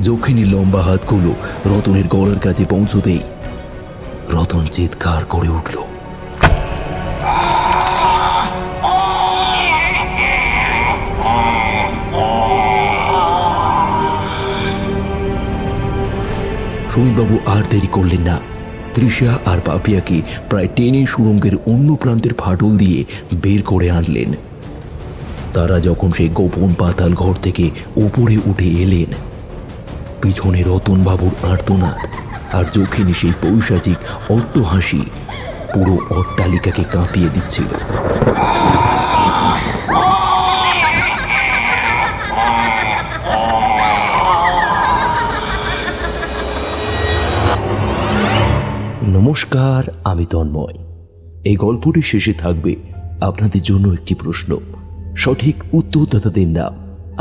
যক্ষিণীর লম্বা হাতগুলো রতনের গলার কাছে পৌঁছতেই রতন চিৎকার করে উঠল। সুমিতবাবু আর দেরি করলেন না। তৃষা আর পাপিয়াকে প্রায় টেনে সুড়ঙ্গের অন্য প্রান্তের ফাটল দিয়ে বের করে আনলেন। তারা যখন সেই গোপন পাতাল ঘর থেকে উপরে উঠে এলেন, পিছনে রতনবাবুর আর্তনাদ আর যক্ষিণী সেই পৈশাচিক অট্টহাসি পুরো অট্টালিকাকে কাঁপিয়ে দিচ্ছিল। নমস্কার, আমি তন্ময়। এই গল্পটির শেষে থাকবে আপনাদের জন্য একটি প্রশ্ন। সঠিক উত্তরদাতাদের নাম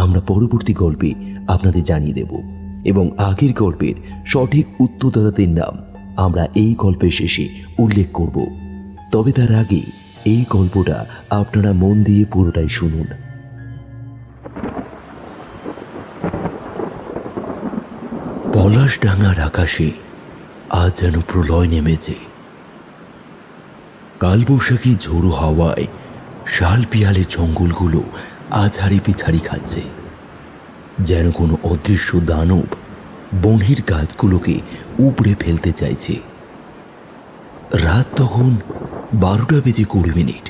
আমরা পরবর্তী গল্পে আপনাদের জানিয়ে দেব এবং আগের গল্পের সঠিক উত্তরদাতাদের নাম আমরা এই গল্পের শেষে উল্লেখ করব। তবে তার আগে এই গল্পটা আপনারা মন দিয়ে পুরোটাই শুনুন। পলাশডাঙ্গার আকাশে আজ যেন প্রলয় নেমেছে। কালবৈশাখী ঝোড়ো হাওয়ায় শাল পিয়ালের জঙ্গলগুলো আজ হাড়ি পিছাড়ি খাচ্ছে, যেন কোনো অদৃশ্য দানব বনের গাছগুলোকে উপড়ে ফেলতে চাইছে। রাত তখন 12:20।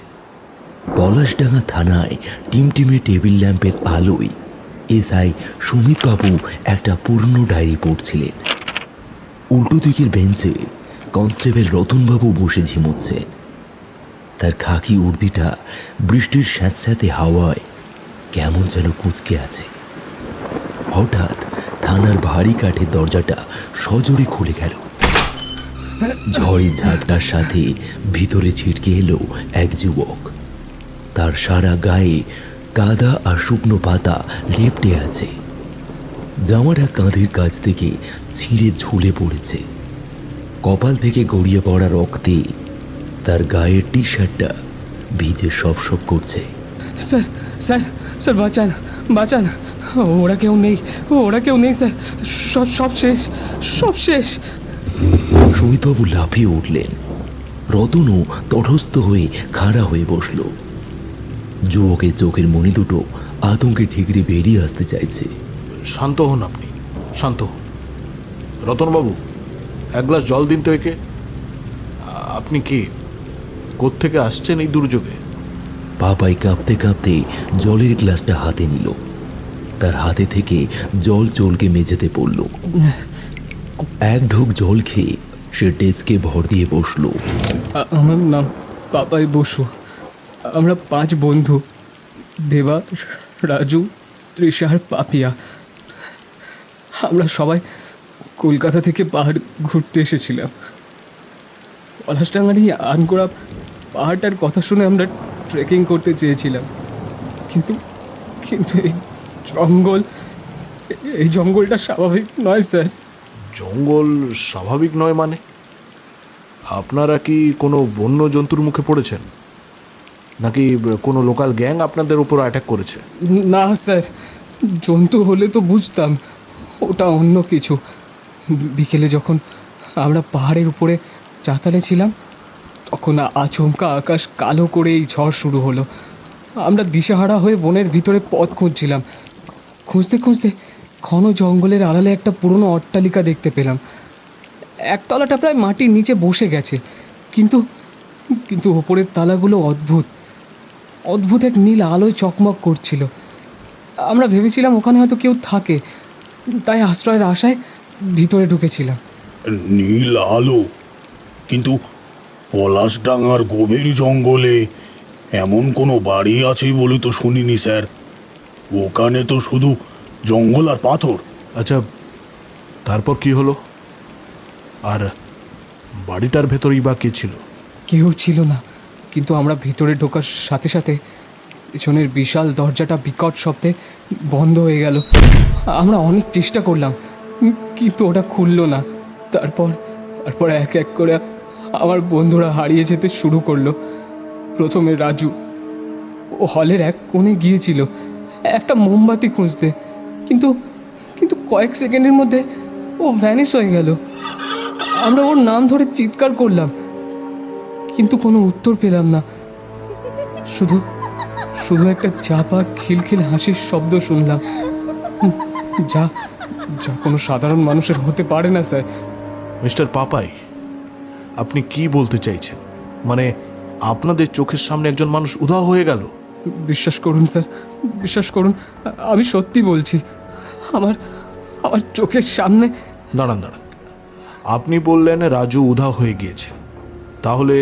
পলাশডাঙ্গা থানায় টিমটিমে টেবিল ল্যাম্পের আলোয় এসআই সুমিতবাবু একটা পুরনো ডায়েরি পড়ছিলেন। উল্টো দিকের বেঞ্চে কনস্টেবল রতনবাবু বসে ঝিমোচ্ছেন। তার খাকি উর্দিটা বৃষ্টির স্যাঁতস্যাঁতে হাওয়ায় কেমন যেন কুঁচকে আছে। হঠাৎ থানার ভারী কাঠের দরজাটা সজোরে খুলে গেল। ঝড়ের ঝাপটার সাথে ভিতরে ছিটকে এলো এক যুবক। তার সারা গায়ে কাদা আর শুকনো পাতা লেপ্টে আছে। জামাটা কাঁধের কাছ থেকে ছিঁড়ে ঝুলে পড়েছে। কপাল থেকে গড়িয়ে পড়া রক্তে তার গায়ের টি শার্টটা ভিজে সপ করছে। স্যার স্যার স্যার বাঁচান বাঁচান, ওরা কেউ নেই, ওরা কেউ নেই স্যার, সব শেষ, সব শেষ। সুমিতবাবু লাফিয়ে উঠলেন। রতনও তটস্থ হয়ে খাড়া হয়ে বসল। যুবকের চোখের মণি দুটো আতঙ্কে ঠিকরে বেরিয়ে আসতে চাইছে। শান্ত হন, আপনি শান্ত হন। রতনবাবু, এক গ্লাস জল দিন তো একে। আপনি কে, কোত্থেকে আসছেন এই দুর্যোগে? পাপাই কাঁপতে কাঁপতে জলের গ্লাসটা হাতে নিল। তার হাতে থেকে জল চলকে মেঝেতে পড়ল। এক ঢোক জল খেয়ে সে ডেস্কে ভর দিয়ে বসল। আমার নাম পাপাই বসু। আমরা 5 বন্ধু, দেবা, রাজু, তৃষা আর পাপিয়া। আমরা সবাই কলকাতা থেকে পাহাড় ঘুরতে এসেছিলাম। পলাশডাঙ্গার এই আনগোড়া পাহাড়টার কথা শুনে আমরা ট্রেকিং করতে চেয়েছিলাম, কিন্তু কিন্তু এই জঙ্গলটা স্বাভাবিক নয় স্যার। জঙ্গল স্বাভাবিক নয় মানে? আপনারা কি কোনো বন্য জন্তুর মুখে পড়েছেন, নাকি কোনো লোকাল গ্যাং আপনাদের উপর অ্যাটাক করেছে? না স্যার, জন্তু হলে তো বুঝতাম, ওটা অন্য কিছু। বিকেলে যখন আমরা পাহাড়ের উপরে চাতালে ছিলাম, তখন আচমকা আকাশ কালো করে এই ঝড় শুরু হলো। আমরা দিশাহারা হয়ে বনের ভিতরে পথ খুঁজছিলাম। খুঁজতে খুঁজতে ঘন জঙ্গলের আড়ালে একটা পুরনো অট্টালিকা দেখতে পেলাম। একতলাটা প্রায় মাটির নিচে বসে গেছে, কিন্তু কিন্তু ওপরের তালাগুলো অদ্ভুত এক নীল আলোয় চকমক করছিল। আমরা ভেবেছিলাম ওখানে হয়তো কেউ থাকে, তাই আশ্রয়ের আশায় ভিতরে ঢুকেছিলাম। নীল আলো? কিন্তু পলাশডাঙ্গার গভীর জঙ্গলে এমন কোনো বাড়ি আছে বলে তো শুনিনি স্যার। ওখানে তো শুধু জঙ্গল আর পাথর। আচ্ছা, তারপর কি হলো? আর বাড়িটার ভেতরেই বা কে ছিল? কেউ ছিল না, কিন্তু আমরা ভিতরে ঢোকার সাথে সাথে পেছনের বিশাল দরজাটা বিকট শব্দে বন্ধ হয়ে গেল। আমরা অনেক চেষ্টা করলাম, কিন্তু ওটা খুলল না। তারপর এক এক করে আমার বন্ধুরা হারিয়ে যেতে শুরু করলো। প্রথমে রাজু, ও হলের এক কোণে গিয়েছিল একটা মোমবাতি খুঁজতে, কিন্তু কয়েক সেকেন্ডের মধ্যে ও ভ্যানিশ হয়ে গেল। আমরা ওর নাম ধরে চিৎকার করলাম, কিন্তু কোনো উত্তর পেলাম না। শুধু শুধু একটা চাপা খিলখিল হাসির শব্দ শুনলাম, যা যা কোনো সাধারণ মানুষের হতে পারে না স্যার। মিস্টার পাপাই, আপনি কি বলতে চাইছেন? মানে আপনাদের চোখের সামনে একজন মানুষ উধাও হয়ে গেল? বিশ্বাস করুন স্যার, বিশ্বাস করুন, আমি সত্যি বলছি। আমার আমার চোখের সামনে। দাঁড়ান দাঁড়ান, আপনি বললেন রাজু উধাও হয়ে গিয়েছে, তাহলে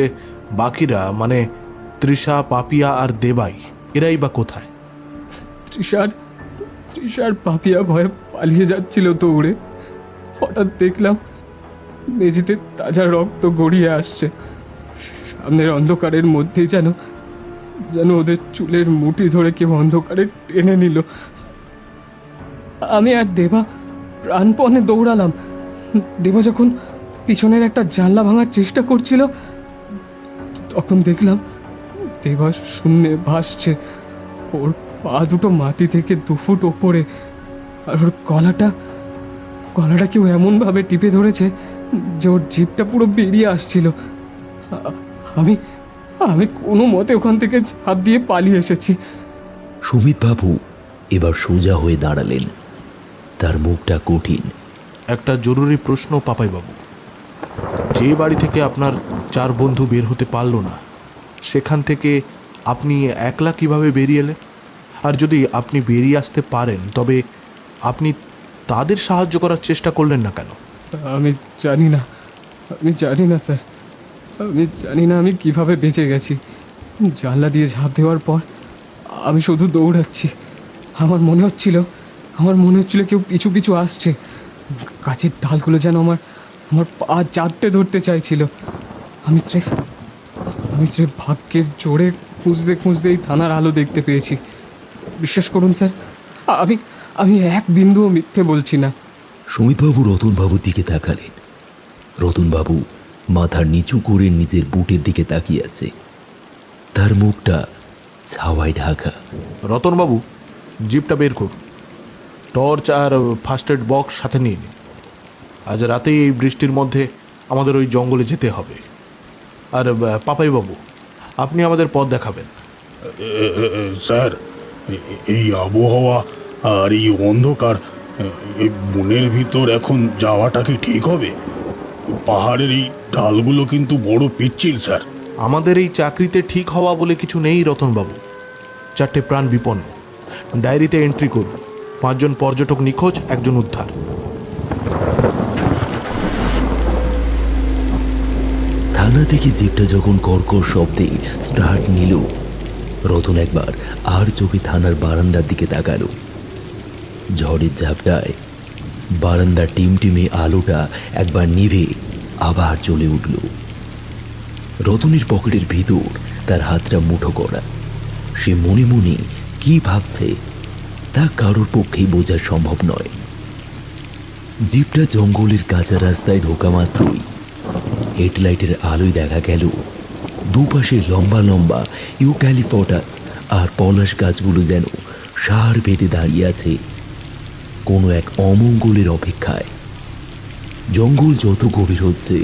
বাকিরা মানে তৃষা, পাপিয়া আর দেবাই এরাই বা কোথায়? তৃষার পাপিয়া ভয়ে পালিয়ে যাচ্ছিল দৌড়ে। হঠাৎ দেখলাম মেঝেতে তাজা রক্ত গড়িয়ে আসছে। সামনের অন্ধকারের মধ্যেই যেন যেন ওদের চুলের মুঠি ধরে কেউ অন্ধকারে টেনে নিল। আমি আর দেবা প্রাণপণে দৌড়ালাম। দেবা যখন পিছনের একটা জানলা ভাঙার চেষ্টা করছিল, তখন দেখলাম দেবা শূন্যে ভাসছে। ওর পা দুটো মাটি থেকে 2 ফুট ওপরে, আর ওর গলাটা কেউ এমনভাবে টিপে ধরেছে যে ওর জিভটা পুরো বেরিয়ে আসছিল। আমি আমি কোনো মতে ওখান থেকে ঝাঁপ দিয়ে পালিয়ে এসেছি। সুমিতবাবু এবার সোজা হয়ে দাঁড়ালেন, তার মুখটা কঠিন। একটা জরুরি প্রশ্ন পাপাইবাবু, যে বাড়ি থেকে আপনার 4 বন্ধু বের হতে পারল না, সেখান থেকে আপনি একলা কিভাবে বেরিয়ে এলেন? আর যদি আপনি বেরিয়ে আসতে পারেন, তবে আপনি তাদের সাহায্য করার চেষ্টা করলেন না কেন? আমি জানি না স্যার, আমি জানি না আমি কিভাবে বেঁচে গেছি। জানলা দিয়ে ঝাঁপ দেওয়ার পর আমি শুধু দৌড়াচ্ছি। আমার মনে হচ্ছিল কেউ পিছু পিছু আসছে। গাছের ডালগুলো যেন আমার পা চাপটে ধরতে চাইছিল। আমি স্রেফ ভাগ্যের জোরে খুঁজতে এই থানার আলো দেখতে পেয়েছি। বিশ্বাস করুন স্যার, আমি এক বিন্দুও মিথ্যে বলছি না। সুমিতবাবু রতনবাবুর দিকে তাকালেন। রতনবাবু মাথার নিচু করে নিজের বুটের দিকে তাকিয়ে আছে, তার মুখটা ছাওয়ায় ঢাকা। রতনবাবু, জিপটা বের করুন, টর্চ আর ফার্স্ট এড বক্স সাথে নিয়ে নিন। আজ রাতেই এই বৃষ্টির মধ্যে আমাদের ওই জঙ্গলে যেতে হবে। আর পাপাইবাবু, আপনি আমাদের পথ দেখাবেন। স্যার, এই আবহাওয়া আর এই অন্ধকার, এই বনের ভিতর এখন যাওয়াটা কি ঠিক হবে? পাহাড়ের এই ঢালগুলো কিন্তু বড় পিচ্ছিল স্যার। আমাদের এই চাকরিতে ঠিক হওয়া বলে কিছু নেই রতনবাবু। 4টে প্রাণ বিপন্ন। ডায়েরিতে এন্ট্রি করুন, 5 জন পর্যটক নিখোঁজ, 1 জন উদ্ধার। থানা থেকে জিপটা যখন কর্কর শব্দে স্টার্ট নিল, রতন একবার আর চোখে থানার বারান্দার দিকে তাকালো। ঝড়ের ঝাপটায় বারান্দার টিমটিমে আলোটা একবার নিভে আবার জ্বলে উঠল। রতনের পকেটের ভিতর তার হাতটা মুঠো করা। সে মনে মনে কি ভাবছে তা কারোর পক্ষেই বোঝা সম্ভব নয়। জিপটা জঙ্গলের কাঁচা রাস্তায় ঢোকা মাত্রই হেডলাইটের আলোয় দেখা গেল দুপাশে লম্বা লম্বা ইউক্যালিপটাস আর পলাশ গাছগুলো যেন সার বেঁধে দাঁড়িয়ে আছে কোনো এক অমঙ্গলের অপেক্ষায়। জঙ্গল যত গভীর হচ্ছে,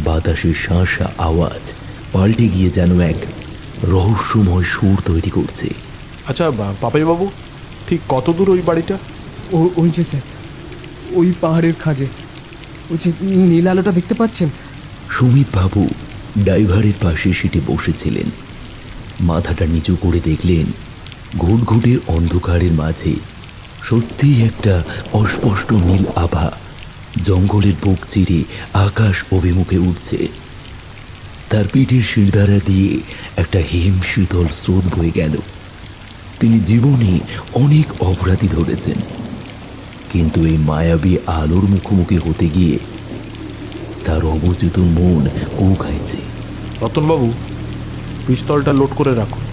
বাতাসের শাঁসা আওয়াজ পাল্টে গিয়ে যেন এক রহস্যময় সুর তৈরি করছে। আচ্ছা পাপাইবাবু, ঠিক কত দূর ওই বাড়িটা? ওই যে স্যার, ওই পাহাড়ের খাঁজে, ওই যে নীল আলোটা দেখতে পাচ্ছেন? সুমিতবাবু ড্রাইভারের পাশে সিটে বসেছিলেন। মাথাটা নিচু করে দেখলেন ঘুটঘুটে অন্ধকারের মাঝে সত্যিই একটা অস্পষ্ট নীল আভা জঙ্গলের বুক চিরে আকাশ অভিমুখে উঠছে। তার পিঠের শিরদাঁড়া দিয়ে একটা হিম শীতল স্রোত বয়ে গেল। তিনি জীবনে অনেক অপরাধী ধরেছেন, কিন্তু এই মায়াবী আলোর মুখোমুখি হতে গিয়ে তার অবচেতন মন খাইছে। রতনবাবু, পিস্তলটা লোড করে রাখুন।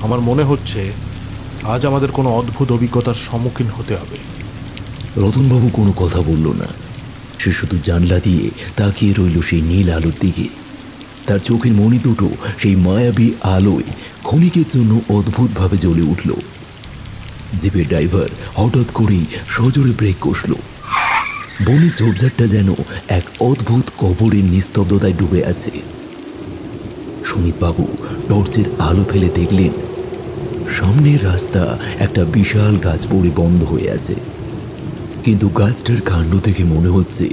আমার মনে হচ্ছে আজ আমাদের কোনো অদ্ভুত অভিজ্ঞতার সম্মুখীন হতে হবে। রতনবাবু কোনো কথা বলল না। সে শুধু জানলা দিয়ে তাকিয়ে রইল সেই নীল আলোর দিকে। তার চোখের মণি দুটো সেই মায়াবী আলোয় ক্ষণিকের জন্য অদ্ভুতভাবে জ্বলে উঠল। জিপের ড্রাইভার হঠাৎ করেই সজোরে ব্রেক কষল। বনের ঝোপঝাড়টা যেন এক অদ্ভুত কবরের নিস্তব্ধতায় ডুবে আছে। সুমিতবাবু টর্চের আলো ফেলে দেখলেন সামনের রাস্তা একটা বিশাল গাছ পড়ে বন্ধ হয়ে আছে, কিন্তু গাছটার কাণ্ড থেকে মনে হচ্ছে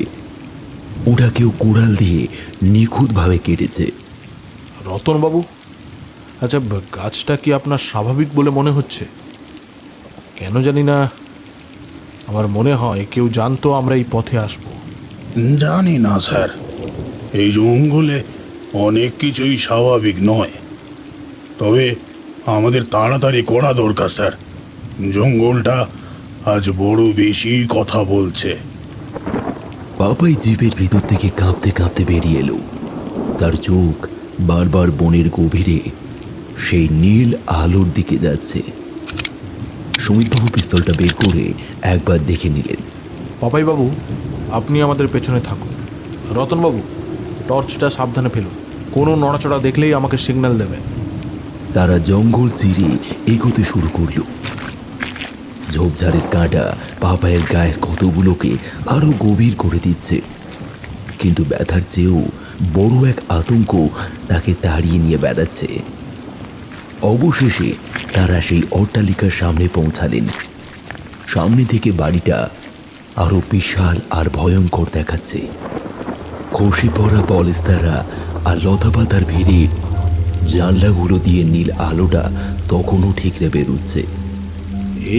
ওটা কেউ কোড়াল দিয়ে নিখুঁতভাবে কেটেছে। রতনবাবু, আচ্ছা গাছটা কি আপনার স্বাভাবিক বলে মনে হচ্ছে? কেন জানি না, আমার মনে হয় কেউ জানতো আমরা এই পথে আসবো। জানি না স্যার, এই জঙ্গলে অনেক কিছুই স্বাভাবিক নয়। তবে আমাদের তাড়াতাড়ি করা দরকার স্যার, জঙ্গলটা আজ বড় বেশি কথা বলছে। পাপাই জিপের ভিতর থেকে কাঁপতে কাঁপতে বেরিয়ে এলো। তার চোখ বারবার বনের গভীরে সেই নীল আলোর দিকে যাচ্ছে। সুমিতবাবু পিস্তলটা বের করে একবার দেখে নিলেন। পাপাইবাবু, আপনি আমাদের পেছনে থাকুন। রতনবাবু, টর্চটা সাবধানে ফেলুন, কোনো নড়াচড়া দেখলেই আমাকে সিগন্যাল দেবেন। তারা জঙ্গল চিরে এগোতে শুরু করল। ঝোপঝাড়ের কাঁটা পাপায়ের গায়ের ক্ষতগুলোকে আরো গভীর করে দিচ্ছে, কিন্তু ব্যথার চেয়েও বড় এক আতঙ্ক তাকে তাড়িয়ে নিয়ে বেড়াচ্ছে। অবশেষে তারা সেই অট্টালিকার সামনে পৌঁছালেন। সামনে থেকে বাড়িটা আরো বিশাল আর ভয়ঙ্কর দেখাচ্ছে। খসে পড়া পলেস্তারা আর লতাপাতার ভিড়ে জানলাগুলো দিয়ে নীল আলোটা তখনও ঠিকরে বেরোচ্ছে।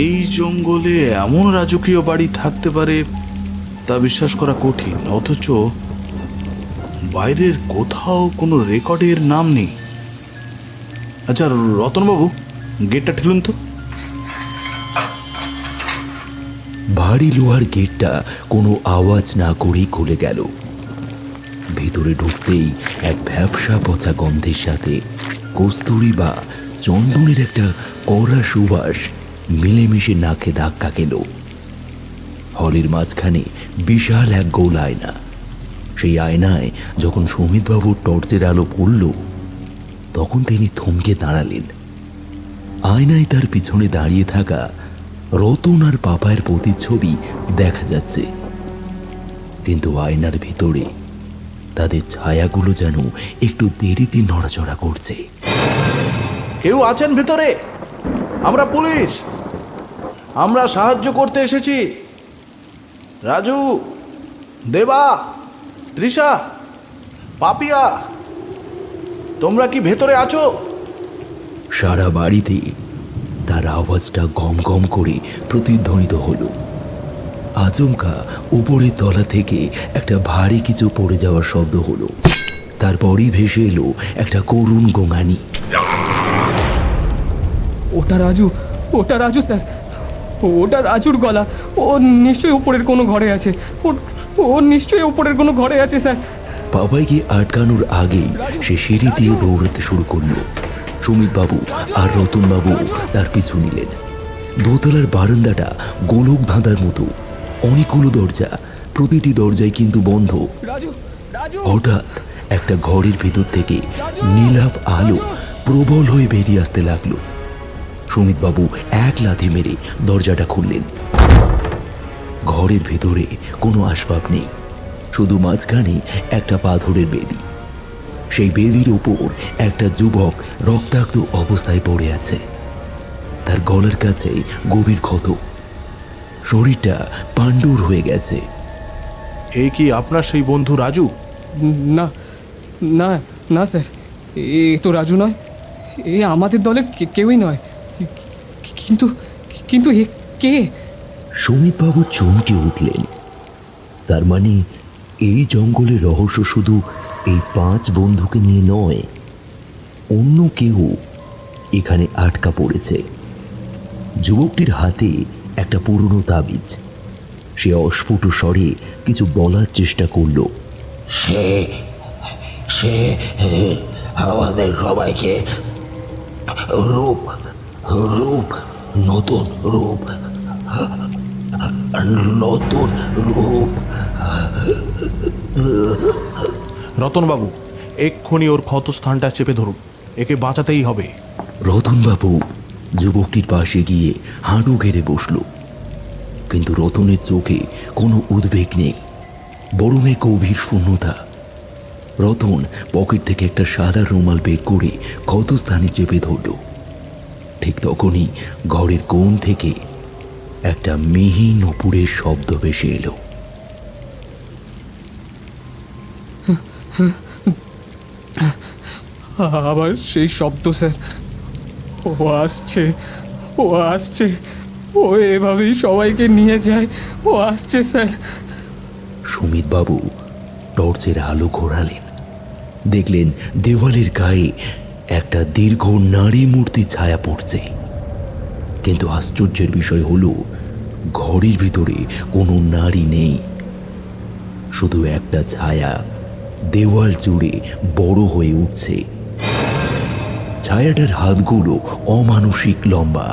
এই জঙ্গলে এমন রাজকীয় বাড়ি থাকতে পারে তা বিশ্বাস করা কঠিন, অথচ বাইরের কোথাও কোনো রেকর্ডের নাম নেই। আচ্ছা রতনবাবু, গেটটা ঠেলুন তো। ভারী লোহার গেটটা কোনো আওয়াজ না করেই খুলে গেল। ভিতরে ঢুকতেই এক ভ্যাপসা পচা গন্ধের সাথে কস্তুরী বা চন্দনের একটা কড়া সুবাস মিলেমিশে নাকে ধাক্কা খেল। হলের মাঝখানে বিশাল এক গোল আয়না। সেই আয়নায় যখন সুমিতবাবুর টর্চের আলো পড়ল, তখন তিনি থমকে দাঁড়ালেন। আয়নায় তার পিছনে দাঁড়িয়ে থাকা রতন আর পাপায়ের প্রতিচ্ছবি দেখা যাচ্ছে, কিন্তু আয়নার ভিতরে তাদের ছায়াগুলো যেন একটু দেরিতে নড়াচড়া করছে। কেউ আছেন ভেতরে? আমরা পুলিশ, আমরা সাহায্য করতে এসেছি। রাজু, দেবা, তৃষা, পাপিয়া, তোমরা কি ভেতরে আছো? সারা বাড়িতে তার আওয়াজটা গম গম করে প্রতিধ্বনিত হলো। আচমকা উপরের তলা থেকে একটা ভারী কিছু পড়ে যাওয়ার শব্দ হলো। তারপরই ভেসে এলো একটা করুণ গোঙানি। ওটা রাজু, ওটা রাজু স্যার, ওটা রাজুর গলা। ও নিশ্চয়ই উপরের কোনো ঘরে আছে, ও নিশ্চয়ই উপরের কোনো ঘরে আছে স্যার। বাবাইকে আটকানোর আগেই সে সিঁড়ি দিয়ে দৌড়াতে শুরু করলো। সুমিতবাবু আর রতনবাবু তার পিছু নিলেন। দোতলার বারান্দাটা গোলক ধাঁধার মতো, অনেকগুলো দরজা, প্রতিটি দরজায় কিন্তু বন্ধ। রাজু, রাজু! হঠাৎ একটা ঘরের ভিতর থেকে নীলাভ আলো প্রবল হয়ে বেরিয়ে আসতে লাগলো। সুমিতবাবু এক লাথি মেরে দরজাটা খুললেন। ঘরের ভিতরে কোনো আসবাব নেই, শুধু মাঝখানে একটা পাথরের বেদি। সেই বেদির ওপর একটা যুবক রক্তাক্ত অবস্থায় পড়ে আছে। তার গলার কাছে গভীর ক্ষত, শরীরটা পাণ্ডুর হয়ে গেছে। এই কি আপনার সেই বন্ধু রাজু? না না না স্যার, এ তো রাজু নয়, এ আমাদের দলের কেউই নয়। কিন্তু কিন্তু এ কে? সুমিতবাবু চমকে উঠলেন। তার মানে এই জঙ্গলের রহস্য শুধু এই 5 বন্ধুকে নিয়ে নয়, অন্য কেউ এখানে আটকা পড়েছে। যুবকটির হাতে একটা পুরনো তাবিজ। সে অস্ফুট স্বরে কিছু বলার চেষ্টা করল। সে সে আমাদের সবাইকে রূপ রূপ নতুন রূপ নতুন রূপ। রতনবাবু, এক্ষুনি ওর ক্ষতস্থানটা চেপে ধরুন, একে বাঁচাতেই হবে। রতনবাবু যুবকটির পাশে গিয়ে হাঁটু ঘেরে বসল, কিন্তু রতনের চোখে কোনো উদ্বেগ নেই, বরং এক গভীর শূন্যতা। রতন পকেট থেকে একটা সাদা রুমাল বের করে ক্ষতস্থানে চেপে ধরল। ঠিক তখনই ঘরের কোণ থেকে একটা মিহি নূপুরের শব্দ ভেসে এলো। আবার সেই শব্দ স্যার। ও আসছে, ও আসছে, ও এভাবেই সবাইকে নিয়ে যায়। ও আসছে স্যার। সুমিতবাবু টর্চের আলো ঘোরালেন, দেখলেন দেওয়ালের গায়ে একটা দীর্ঘ নারী মূর্তি ছায়া পড়ছে। কিন্তু আশ্চর্যের বিষয় হলো ঘরের ভিতরে কোনো নারী নেই, শুধু একটা ছায়া দেওয়াল জুড়ে বড় হয়ে উঠছে। ছায়াটার হাতগুলো অমানসিক লম্বা,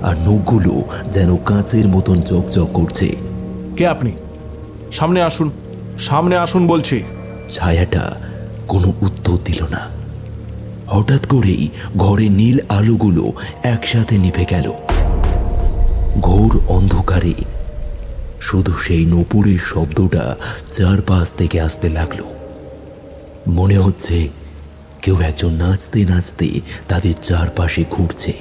আর নখগুলো যেন কাঁচের মতন চকচক করছে। কে আপনি? সামনে আসুন, সামনে আসুন বলছি। ছায়াটা কোনো উত্তর দিল না। হঠাৎ করেই ঘরের নীল আলোগুলো একসাথে নিভে গেল। ঘোর অন্ধকারে শুধু সেই নূপুরের শব্দটা চারপাশ থেকে আসতে লাগলো। মনে হচ্ছে কেউ একজন নাচতে নাচতে তাদের চারপাশে ঘুরছে।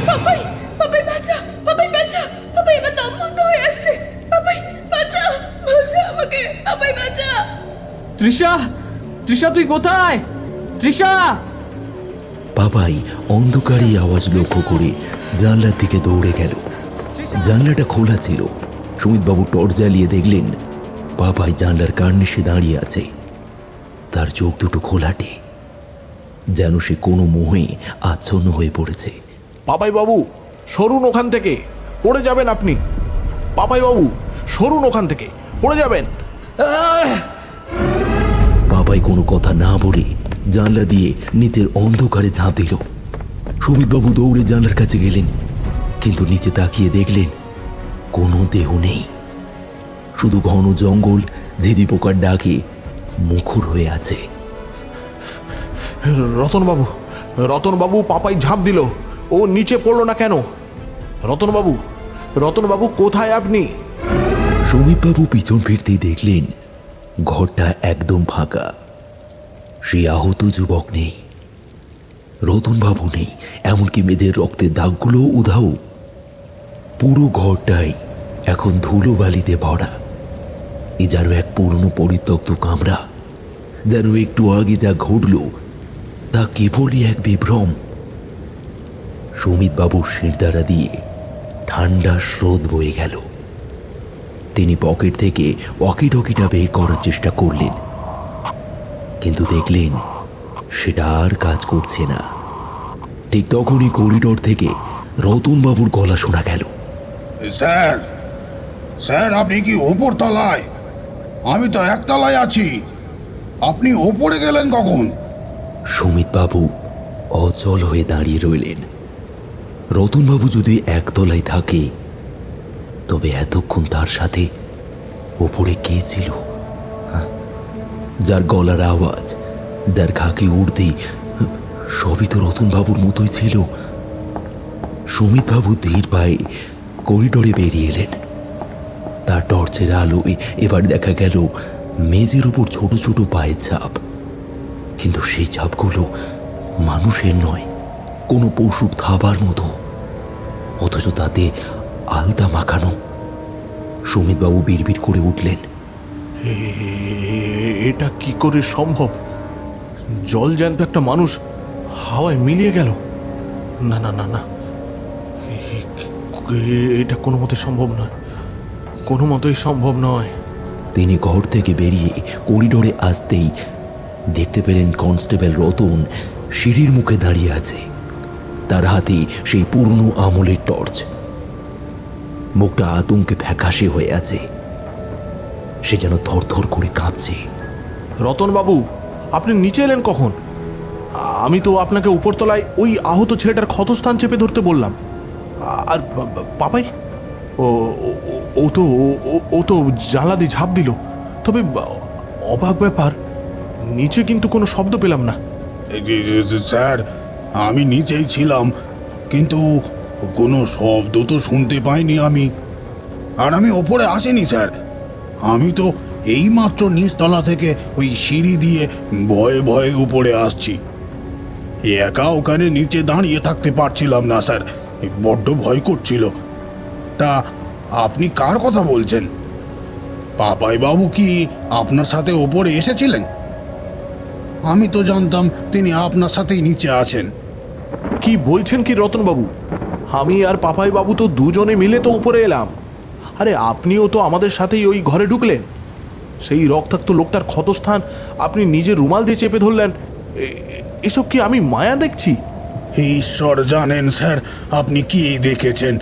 পাপাই, পাপাই বাঁচা, পাপাই বাঁচা, পাপাই এবার দম বন্ধ হয়ে আসছে। পাপাই বাঁচা, বাঁচা আমাকে, পাপাই বাঁচা। তৃষা, তৃষা তুই কোথায়? তৃষা! পাপাই অন্ধকারে আওয়াজ লক্ষ্য করে জানলার দিকে দৌড়ে গেল। জানলাটা খোলা ছিল। সুমিতবাবু টর্চ জ্বালিয়ে দেখলেন পাপাই জানলার কার্নিশে দাঁড়িয়ে আছে। তার চোখ দুটো খোলাটে, যেন সে কোনো মোহে আচ্ছন্ন হয়ে পড়েছে। পাপাই বাবু সরুন ওখান থেকে, পড়ে যাবেন আপনি। পাপাই বাবু সরুন ওখান থেকে, পড়ে যাবেন। পাপাই কোনো কথা না বলে জানলা দিয়ে নিচের অন্ধকারে ঝাঁপ দিল। সুমিতবাবু দৌড়ে জানলার কাছে গেলেন, কিন্তু নিচে তাকিয়ে দেখলেন কোনো দেহ নেই, শুধু ঘন জঙ্গল ঝিঝি পোকার ডাকে মুখর হয়ে আছে। রতনবাবু, রতনবাবু, পাপাই ঝাঁপ দিল, ও নিচে পড়লো না কেন? রতনবাবু, রতনবাবু কোথায় আপনি? সুমিতবাবু পিছন ফিরতেই দেখলেন ঘরটা একদম ফাঁকা। সে আহত যুবক নেই, রতনবাবু নেই, এমনকি মেয়েদের রক্তের দাগগুলোও উধাও। পুরো ঘরটাই এখন ধুলোবালিতে ভরা। এ যেন এক পুরনো পরিত্যক্ত কামরা, যেন একটু আগে যা ঘটল তা কেবলই এক বিভ্রম। সুমিতবাবুর শিরদাঁড়া দিয়ে ঠান্ডা স্রোত বয়ে গেল। তিনি পকেট থেকে ওয়াকিটকিটা বের করার চেষ্টা করলেন, কিন্তু দেখলেন সেটা আর কাজ করছে না। ঠিক তখনই করিডোর থেকে রতনবাবুর গলা শোনা গেল। স্যার, স্যার আপনি কি ওপর তলায়? আমি তো একতলায় আছি, আপনি ওপরে গেলেন কখন? সুমিতবাবু অচল হয়ে দাঁড়িয়ে রইলেন। রতনবাবু যদি একতলায় থাকে, তবে এতক্ষণ তার সাথে ওপরে কে ছিল? যার গলার আওয়াজ, যার খাকি উর্দি, সবই তো রতনবাবুর মতোই ছিল। সুমিতবাবু ধীর পায়ে করিডোরে বেরিয়ে এলেন। তার টর্চের আলোয় এবার দেখা গেল মেঝের উপর ছোট ছোট পায়ের ছাপ, কিন্তু সেই ছাপগুলো মানুষের নয়, কোনো পশুর থাবার মতো, অথচ তাতে আলতা মাখানো। সুমিতবাবু বিড়বিড় করে উঠলেন, এটা কি করে সম্ভব? জল জ্যান্ত একটা মানুষ হাওয়ায় মিলিয়ে গেল। না না না না, এটা কোনো মতে সম্ভব নয়, কোনো মতেই সম্ভব নয়। তিনি ঘর থেকে বেরিয়ে করিডোরে আসতেই দেখতে পেলেন কনস্টেবল রতন সিঁড়ির মুখে দাঁড়িয়ে আছে। তার হাতে সেই পুরনো আমলের টর্চ। মুখটা আতঙ্কে ফ্যাকাশে হয়ে আছে, সে যেন থরথর করে কাঁপছে। রতনবাবু, আপনি নিচে এলেন কখন? আমি তো আপনাকে উপরতলায় ওই আহত ছেলেটার ক্ষতস্থান চেপে ধরতে বললাম। আর পাপাই, ও তো জানলা দিয়ে ঝাঁপ দিল। তবে অবাক ব্যাপার, নিচে কিন্তু কোনো শব্দ পেলাম না। স্যার আমি নিচেই ছিলাম, কিন্তু কোনো শব্দ তো শুনতে পাইনি আমি। আর আমি ওপরে আসিনি স্যার, আমি তো এইমাত্র নিচতলা থেকে ওই সিঁড়ি দিয়ে ভয়ে ভয়ে উপরে আসছি। একা ওখানে নিচে দাঁড়িয়ে থাকতে পারছিলাম না স্যার, বড্ড ভয় করছিল। তা আপনি কার কথা বলছেন? পাপাই বাবু কি আপনার সাথে ওপরে এসেছিলেন? আমি তো জানতাম তিনি আপনার সাথেই নিচে আছেন। কি বলছেন কি রতনবাবু? আমি আর পাপাই বাবু তো দুজনে মিলে তো উপরে এলাম। আরে আপনিও তো আমাদের সাথেই ওই ঘরে ঢুকলেন। সেই রক্তাক্ত লোকটার ক্ষতস্থান আপনি নিজের রুমাল দিয়ে চেপে ধরলেন। এসব কি আমি মায়া দেখছি? ঈশ্বর জানেন স্যার আপনি কি দেখেছেন।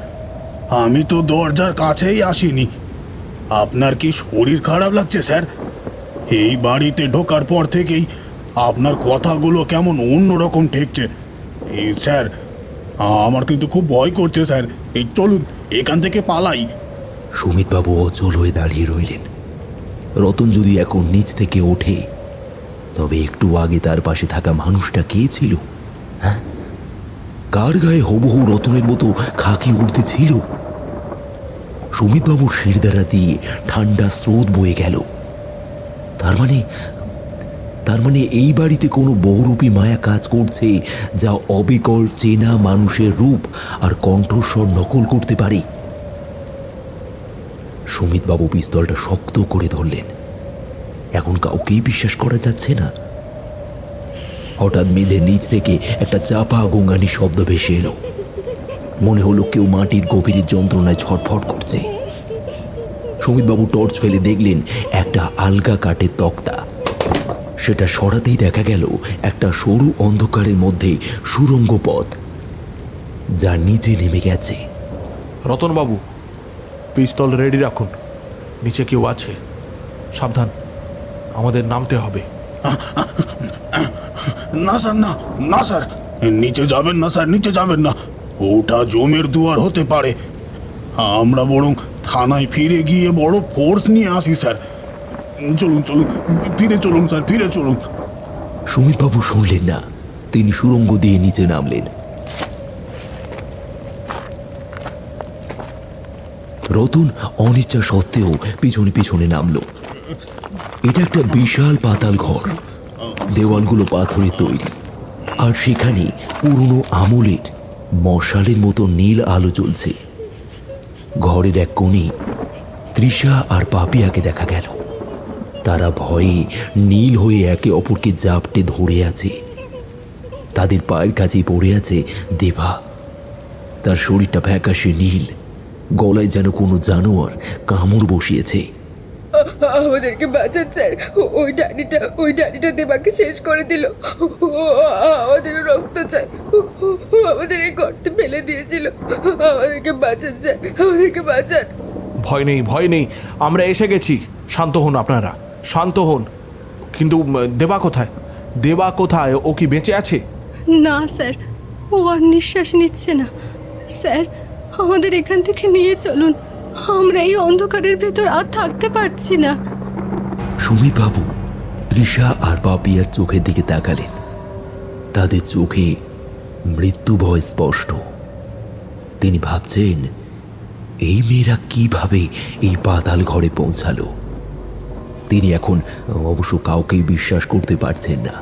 আমি তো দরজার কাছেই আসিনি। আপনার কি শরীর খারাপ লাগছে স্যার? এই বাড়িতে ঢোকার পর থেকেই আপনার কথাগুলো কেমন অন্যরকম ঠেকছে। এই স্যার, আমার কিন্তু খুব ভয় করছে স্যার। এই চলুন এখান থেকে পালাই। সুমিতবাবু অচল হয়ে দাঁড়িয়ে রইলেন। রতন যদি এখন নিচ থেকে ওঠে, তবে একটু আগে তার পাশে থাকা মানুষটা কে ছিল? হ্যাঁ, কার গায়ে হুবহু রতনের মতো খাকি উঠতে ছিল? সুমিতবাবুর শিরদাঁড়া দিয়ে ঠান্ডা স্রোত বয়ে গেল। তার মানে এই বাড়িতে কোনো বহুরূপী মায়া কাজ করছে, যা অবিকল চেনা মানুষের রূপ আর কণ্ঠস্বর নকল করতে পারে। সুমিতবাবু পিস্তলটা শক্ত করে ধরলেন। এখন কাউকেই বিশ্বাস করা যাচ্ছে না। হঠাৎ মেঝের নিচ থেকে একটা চাপা গোঙানি শব্দ ভেসে এলো। মনে হলো কেউ মাটির গভীরের যন্ত্রণায় ছটফট করছে। সুমিতবাবু টর্চ ফেলে দেখলেন একটা আলগা কাঠের তক্তা। সেটা সরাতেই দেখা গেল একটা সরু অন্ধকারের মধ্যে সুড়ঙ্গ পথ, যা নিচে নেমে গেছে। রতনবাবু, পিস্তল রেডি রাখুন। নিচে কেউ আছে, সাবধান, আমাদের নামতে হবে। না স্যার, না না স্যার, নিচে যাবেন না স্যার, নিচে যাবেন না। ওটা জমের দুয়ার হতে পারে। আমরা বরং থানায় ফিরে গিয়ে বড় ফোর্স নিয়ে আসি স্যার। চলুন চলুন, ফিরে চলুন স্যার, ফিরে চলুন। সুমিতবাবু শুনলেন না। তিনি সুড়ঙ্গ দিয়ে নিচে নামলেন। রতন অনিচ্ছা সত্ত্বেও পিছনে পিছনে নামল। এটা একটা বিশাল পাতাল ঘর। দেওয়ালগুলো পাথরের তৈরি, আর সেখানে পুরনো আমলের মশালের মতো নীল আলো জ্বলছে। ঘরের এক কোণে তৃষা আর পাপিয়াকে দেখা গেল। তারা ভয়ে নীল হয়ে একে অপরকে জাপটে ধরে আছে। তাদের পায়ের কাছে পড়ে আছে দেবা। তার শরীরটা ফ্যাকাশে নীল, গলায় যেন কোনো জানোয়ার কামড় বসিয়েছে। আমাদেরকে বাঁচান স্যার, ওই ডানিটা দেবাকে শেষ করে দিল। আমাদের রক্ত চাই, আমাদের এই গর্তে ফেলে দিয়েছিল। আমাদেরকে বাঁচান স্যার, আমাদেরকে বাঁচান। ভয় নেই, ভয় নেই, আমরা এসে গেছি। শান্ত হন আপনারা, শান্ত হন। কিন্তু দেবা কোথায়? দেবা কোথায়? ও কি বেঁচে আছে? না স্যার, ও আর নিঃশ্বাস নিচ্ছে না। স্যার, আমাদের এখান থেকে নিয়ে চলুন, আমরা এই অন্ধকারের ভেতর আর থাকতে পারছি না। সুমিতবাবু তৃষা আর পাপিয়ার চোখের দিকে তাকালেন। তাদের চোখে মৃত্যু ভয় স্পষ্ট। তিনি ভাবছেন, এই মেয়েরা কিভাবে এই পাতাল ঘরে পৌঁছালো। তিনি এখন অবশ্য কাউকেই বিশ্বাস করতে পারছেন না।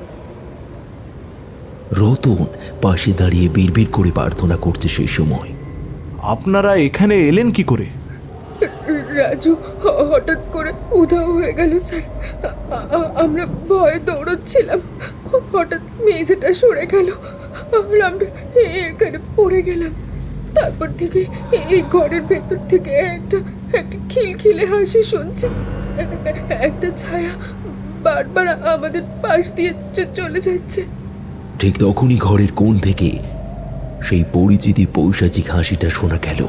রতন পাশে দাঁড়িয়ে বিড়বিড় করে প্রার্থনা করছে সেই সময়। আপনারা এখানে এলেন কি করে? রাজু হঠাৎ করে উধাও হয়ে গেল স্যার। আমরা ভয়ে দৌড়চ্ছিলাম, হঠাৎ মেঝেটা সরে গেল আর আমরা এখানে পড়ে গেলাম। তারপর থেকে এই ঘরের ভেতর থেকে একটা খিলখিলে হাসি শুনছি। একটা ছায়া বারবার আমাদের পাশ দিয়ে চলে যাচ্ছে। ঠিক তখনই ঘরের কোণ থেকে সেই পরিচিতি পৈশাচিক হাসিটা শোনা গেল।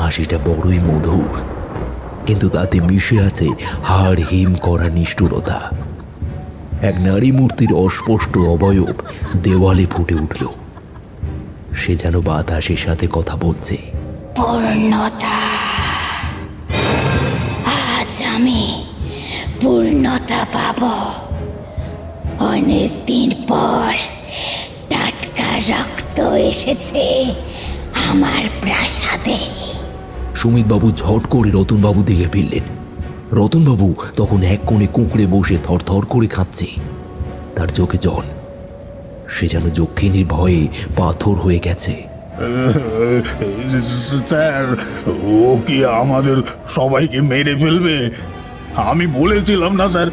হাসিটা বড়ই মধুর, কিন্তু তাতে মিশে আছে হাড় হিম করা নিষ্ঠুরতা। এক নারী মূর্তির অস্পষ্ট অবয়ব দেওয়ালে ফুটে উঠল। সে যেন বাতাসের সাথে কথা বলছে। পূর্ণতা রক্ত এসেছে আমার প্রাসাদে। সুমিতবাবু ঝট করে রতনবাবু দিকে ফিরলেন। রতনবাবু তখন এক কোণে কুঁকড়ে বসে থরথর করে কাঁপছে। তার চোখে জল, সে যেন যক্ষিণীর ভয়ে পাথর হয়ে গেছে। স্যার, ও কি আমাদের সবাইকে মেরে ফেলবে? আমি বলেছিলাম না স্যার,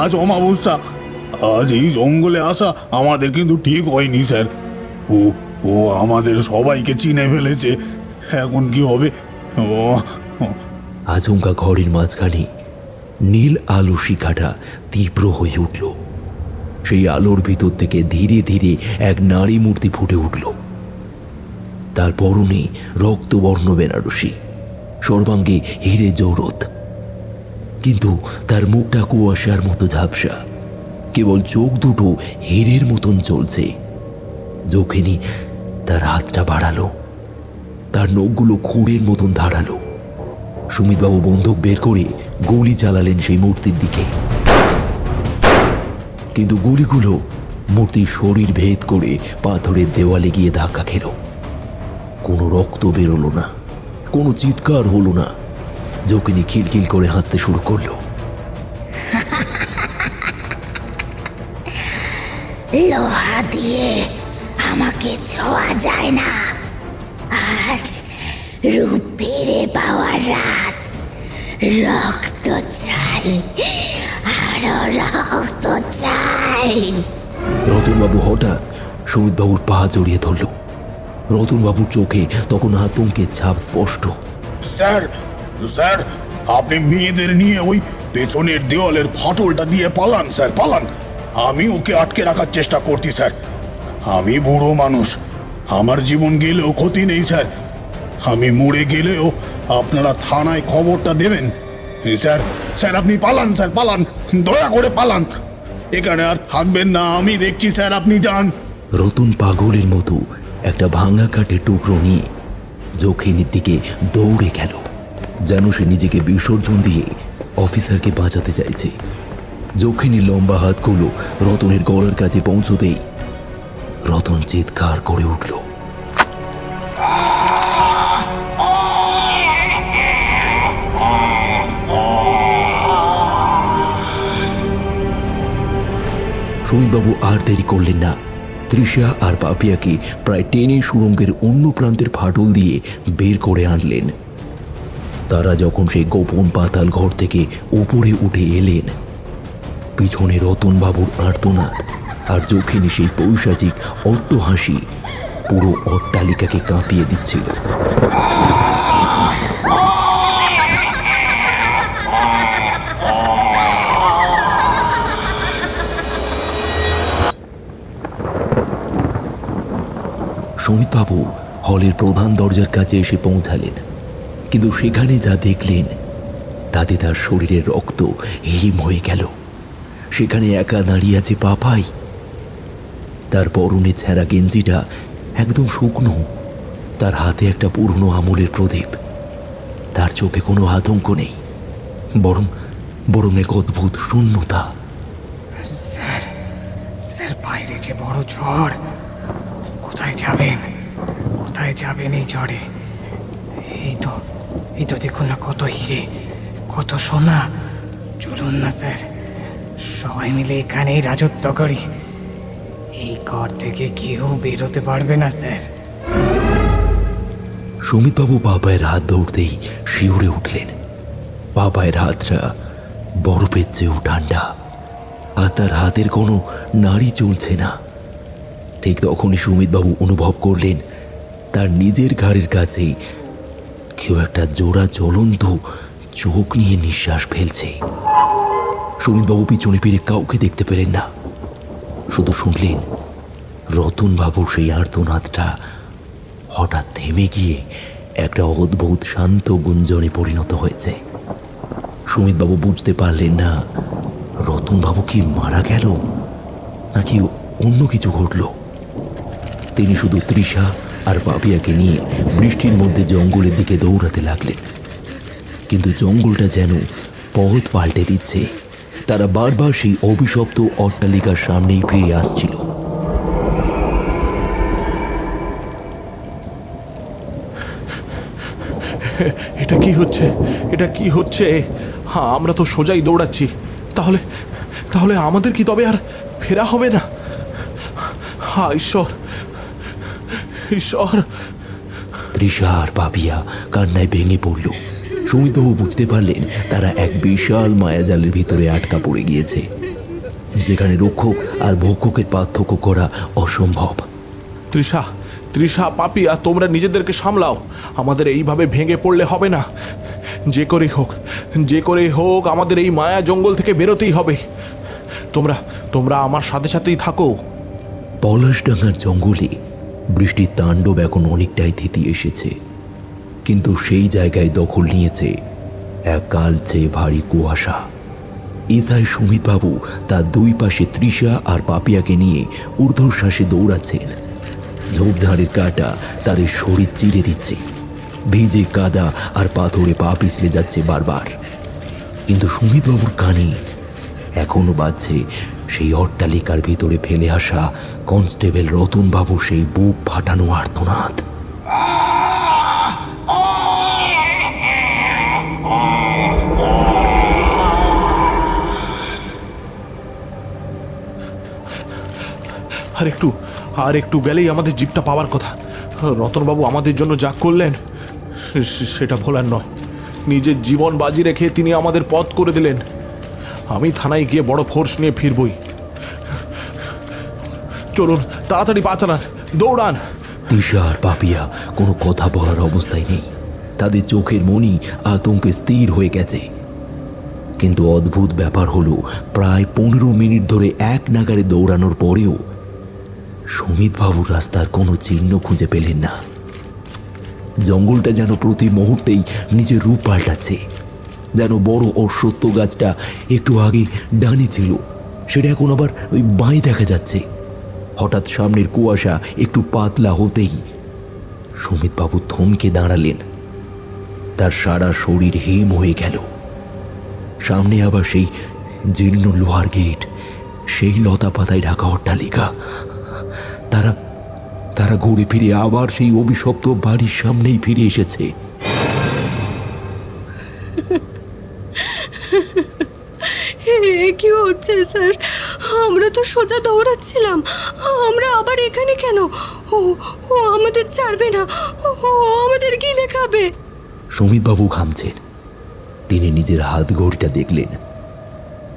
আজ অমাবস্যা, আজ এই জঙ্গলে আসা আমাদের কিন্তু ঠিক হয়নি স্যার। ও ও আমাদের সবাইকে চিনে ফেলেছে। এখন কি হবে? ও আচমকা ঘরের মাঝখানে নীল আলো শিখাটা তীব্র হয়ে উঠল। সেই আলোর ভিতর থেকে ধীরে ধীরে এক নারী মূর্তি ফুটে উঠল। তার পরনে রক্তবর্ণ বেনারসি, সর্বাঙ্গে হিরে জৌরত, কিন্তু তার মুখটা কুয়াশার মতো ঝাপসা। কেবল চোখ দুটো হীরের মতন চলছে। যখনই তার হাতটা বাড়ালো, তার নখগুলো খুঁড়ের মতন ধারালো। সুমিতবাবু বন্দুক বের করে গুলি চালালেন সেই মূর্তির দিকে, কিন্তু গুলিগুলো মূর্তির শরীর ভেদ করে পাথরের দেওয়ালে গিয়ে ধাক্কা খেল। কোনো রক্ত বেরোলো না, কোনো চিৎকার হলো না। যখনই খিলখিল করে হাঁটতে শুরু করলো। লোহা দিয়ে আমাকে ছোঁয়া যায় না। আজ রূপ ফিরে পাওয়ার রাত। রক্ত চাই, আরো রক্ত চাই। রতনবাবু হঠাৎ সুমিতবাবুর পা জড়িয়ে ধরল। রতনবাবুর চোখে তখন আতঙ্কের ছাপ স্পষ্ট। স্যার, স্যার, আপনি মেয়েদের নিয়ে ওই পেছনের দেওয়ালের ফাটলটা দিয়ে পালান স্যার, পালান। আমি ওকে আটকে রাখার চেষ্টা করছি স্যার। আমি বুড়ো মানুষ, আমার জীবন গেলেও ক্ষতি নেই স্যার। আমি মরে গেলেও আপনারা থানায় খবরটা দেবেন স্যার। স্যার আপনি পালান স্যার, পালান, দয়া করে পালান। এখানে আর থাকবেন না, আমি দেখছি স্যার, আপনি যান। রতন পাগলের মতো একটা ভাঙা কাঠের টুকরো নিয়ে যক্ষিণীর দিকে দৌড়ে গেল, যেন সে নিজেকে বিসর্জন দিয়ে অফিসারকে বাঁচাতে চাইছে। যক্ষিণীর লম্বা হাতগুলো রতনের গলার কাছে পৌঁছতেই রতন চিৎকার করে উঠল। সুমিতবাবু আর দেরি করলেন না। তৃষা আর পাপিয়াকে প্রায় টেনে সুড়ঙ্গের অন্য প্রান্তের ফাটল দিয়ে বের করে আনলেন। তারা যখন সেই গোপন পাতাল ঘর থেকে উপরে উঠে এলেন, পিছনে রতনবাবুর আর্তনাদ আর যক্ষিণী সেই পৈশাচিক অট্টহাসি পুরো অট্টালিকাকে কাঁপিয়ে দিচ্ছিল। সুমিতবাবু হলের প্রধান দরজার কাছে এসে পৌঁছালেন, কিন্তু সেখানে যা দেখলেন তাতে তার শরীরের রক্ত হিম হয়ে গেল। সেখানে একা দাঁড়িয়ে আছে পাপাই। তার পরনে ছেঁড়া গেঞ্জিটা একদম শুকনো, তার হাতে একটা পুরনো আমলের প্রদীপ। তার চোখে কোনো আতঙ্ক নেই, বরং এক অদ্ভুত শূন্যতা। স্যার, স্যার, বাইরে যে বড় ঝড়। কোথায় যাবেন, কোথায় যাবেন এই ঝড়ে? এই তো দেখুন না, কত হিরে, কত সোনা। চলুন না স্যার, সবাই মিলে এখানেই রাজত্ব করি। এই ঘর থেকে কেউ বেরোতে পারবে না স্যার। সুমিতবাবু পাপায়ের হাত ধরতেই শিউরে উঠলেন। পাপায়ের হাতটা বরফের চেয়েও ঠান্ডা, আর তার হাতের কোনো নাড়ি চলছে না। ঠিক তখনই সুমিতবাবু অনুভব করলেন তার নিজের ঘাড়ের কাছেই কেউ একটা জোড়া জ্বলন্ত চোখ নিয়ে নিঃশ্বাস ফেলছে। সুমিতবাবু পিছনে ফিরে কাউকে দেখতে পেলেন না, শুধু শুনলেন রতনবাবুর সেই আর্তনাদটা হঠাৎ থেমে গিয়ে একটা অদ্ভুত শান্ত গুঞ্জনে পরিণত হয়েছে। সুমিতবাবু বুঝতে পারলেন না রতনবাবু কি মারা গেল নাকি অন্য কিছু ঘটল। তিনি শুধু তৃষা আর পাপিয়াকে নিয়ে বৃষ্টির মধ্যে জঙ্গলের দিকে দৌড়াতে লাগলেন, কিন্তু জঙ্গলটা যেন পথ পাল্টে দিচ্ছে। তারা বারবার সেই অভিশপ্ত অট্টালিকার সামনেই ফিরে আসছিল। এটা কি হচ্ছে? এটা কি হচ্ছে? হ্যাঁ, আমরা তো সোজাই দৌড়াচ্ছি। তাহলে তাহলে আমাদের কি তবে আর ফেরা হবে না? হ্যাঁ, ঈশ্বর ঈশ্বর! তৃষা আর পাপিয়া কান্নায় ভেঙে পড়ল। সুমিতবাবু বুঝতে পারলেন তারা এক বিশাল মায়াজালের ভিতরে আটকা পড়ে গিয়েছে, যেখানে রক্ষক আর ভক্ষকের পার্থক্য করা অসম্ভব। তৃষা, তৃষা, পাপিয়া, তোমরা নিজেদেরকে সামলাও। আমাদের এইভাবে ভেঙে পড়লে হবে না। যে করেই হোক, যে করেই হোক, আমাদের এই মায়া জঙ্গল থেকে বেরোতেই হবে। তোমরা তোমরা আমার সাথে সাথেই থাকো। পলাশডাঙ্গার জঙ্গলে বৃষ্টির তাণ্ডব এখন অনেকটাই থিতিয়ে এসেছে, কিন্তু সেই জায়গায় দখল নিয়েছে এক কালচে ভারী কুয়াশা। ইসায় সুমিতবাবু তার দুই পাশে তৃষা আর পাপিয়াকে নিয়ে ঊর্ধ্বশ্বাসে দৌড়াচ্ছেন। ঝোপঝাড়ের কাঁটা তাদের শরীর চিরে দিচ্ছে, ভিজে কাদা আর পাথরে পা পিছলে যাচ্ছে বারবার। কিন্তু সুমিতবাবুর কানে এখনো বাজছে সেই অট্টালিকার ভিতরে ফেলে আসা কনস্টেবল রতনবাবু সেই বুক ফাটানো আর্তনাদ। আর একটু গেলেই আমাদের জিপটা পাওয়ার কথা। রতনবাবু আমাদের জন্য যা করলেন সেটা ভোলার নয়। নিজের জীবন বাজি রেখে তিনি আমাদের পথ করে দিলেন। আমি থানায় গিয়ে বড় ফোর্স নিয়ে ফিরবই। চলুন, তাড়াতাড়ি পা চালান, দৌড়ান। তৃষা আর পাপিয়া কোনো কথা বলার অবস্থায় নেই। তাদের চোখের মনি আতঙ্কে স্থির হয়ে গেছে। কিন্তু অদ্ভুত ব্যাপার হলো, প্রায় 15 মিনিট ধরে এক নাগারে দৌড়ানোর পরেও সুমিতবাবুর রাস্তার কোনো চিহ্ন খুঁজে পেলেন না। জঙ্গলটা যেন প্রতি মুহূর্তেই নিজের রূপ পাল্টাচ্ছে। যেন বড় অশ্বত্থ গাছটা একটু আগে ডানে ছিল, সেটা এখন আবার ওই বাঁয়ে দেখা যাচ্ছে। হঠাৎ সামনের কুয়াশা একটু পাতলা হতেই সুমিতবাবু থমকে দাঁড়ালেন। তার সারা শরীর হেম হয়ে গেল। সামনে আবার সেই জীর্ণ লোহার গেট, সেই লতা পাতায় ঢাকা অট্টালিকা। তারা ঘুরে ফিরে আবার সেই অভিশপ্ত বাড়ির সামনেই ফিরে এসেছে। কি হচ্ছে স্যার? আমরা তো সোজা দৌড়াচ্ছিলাম, আমরা আবার এখানে কেন? ও ও আমাদের ছাড়বে না, ও আমাদের গিলে খাবে। সুমিতবাবু ঘামছেন। তিনি নিজের হাত ঘড়িটা দেখলেন।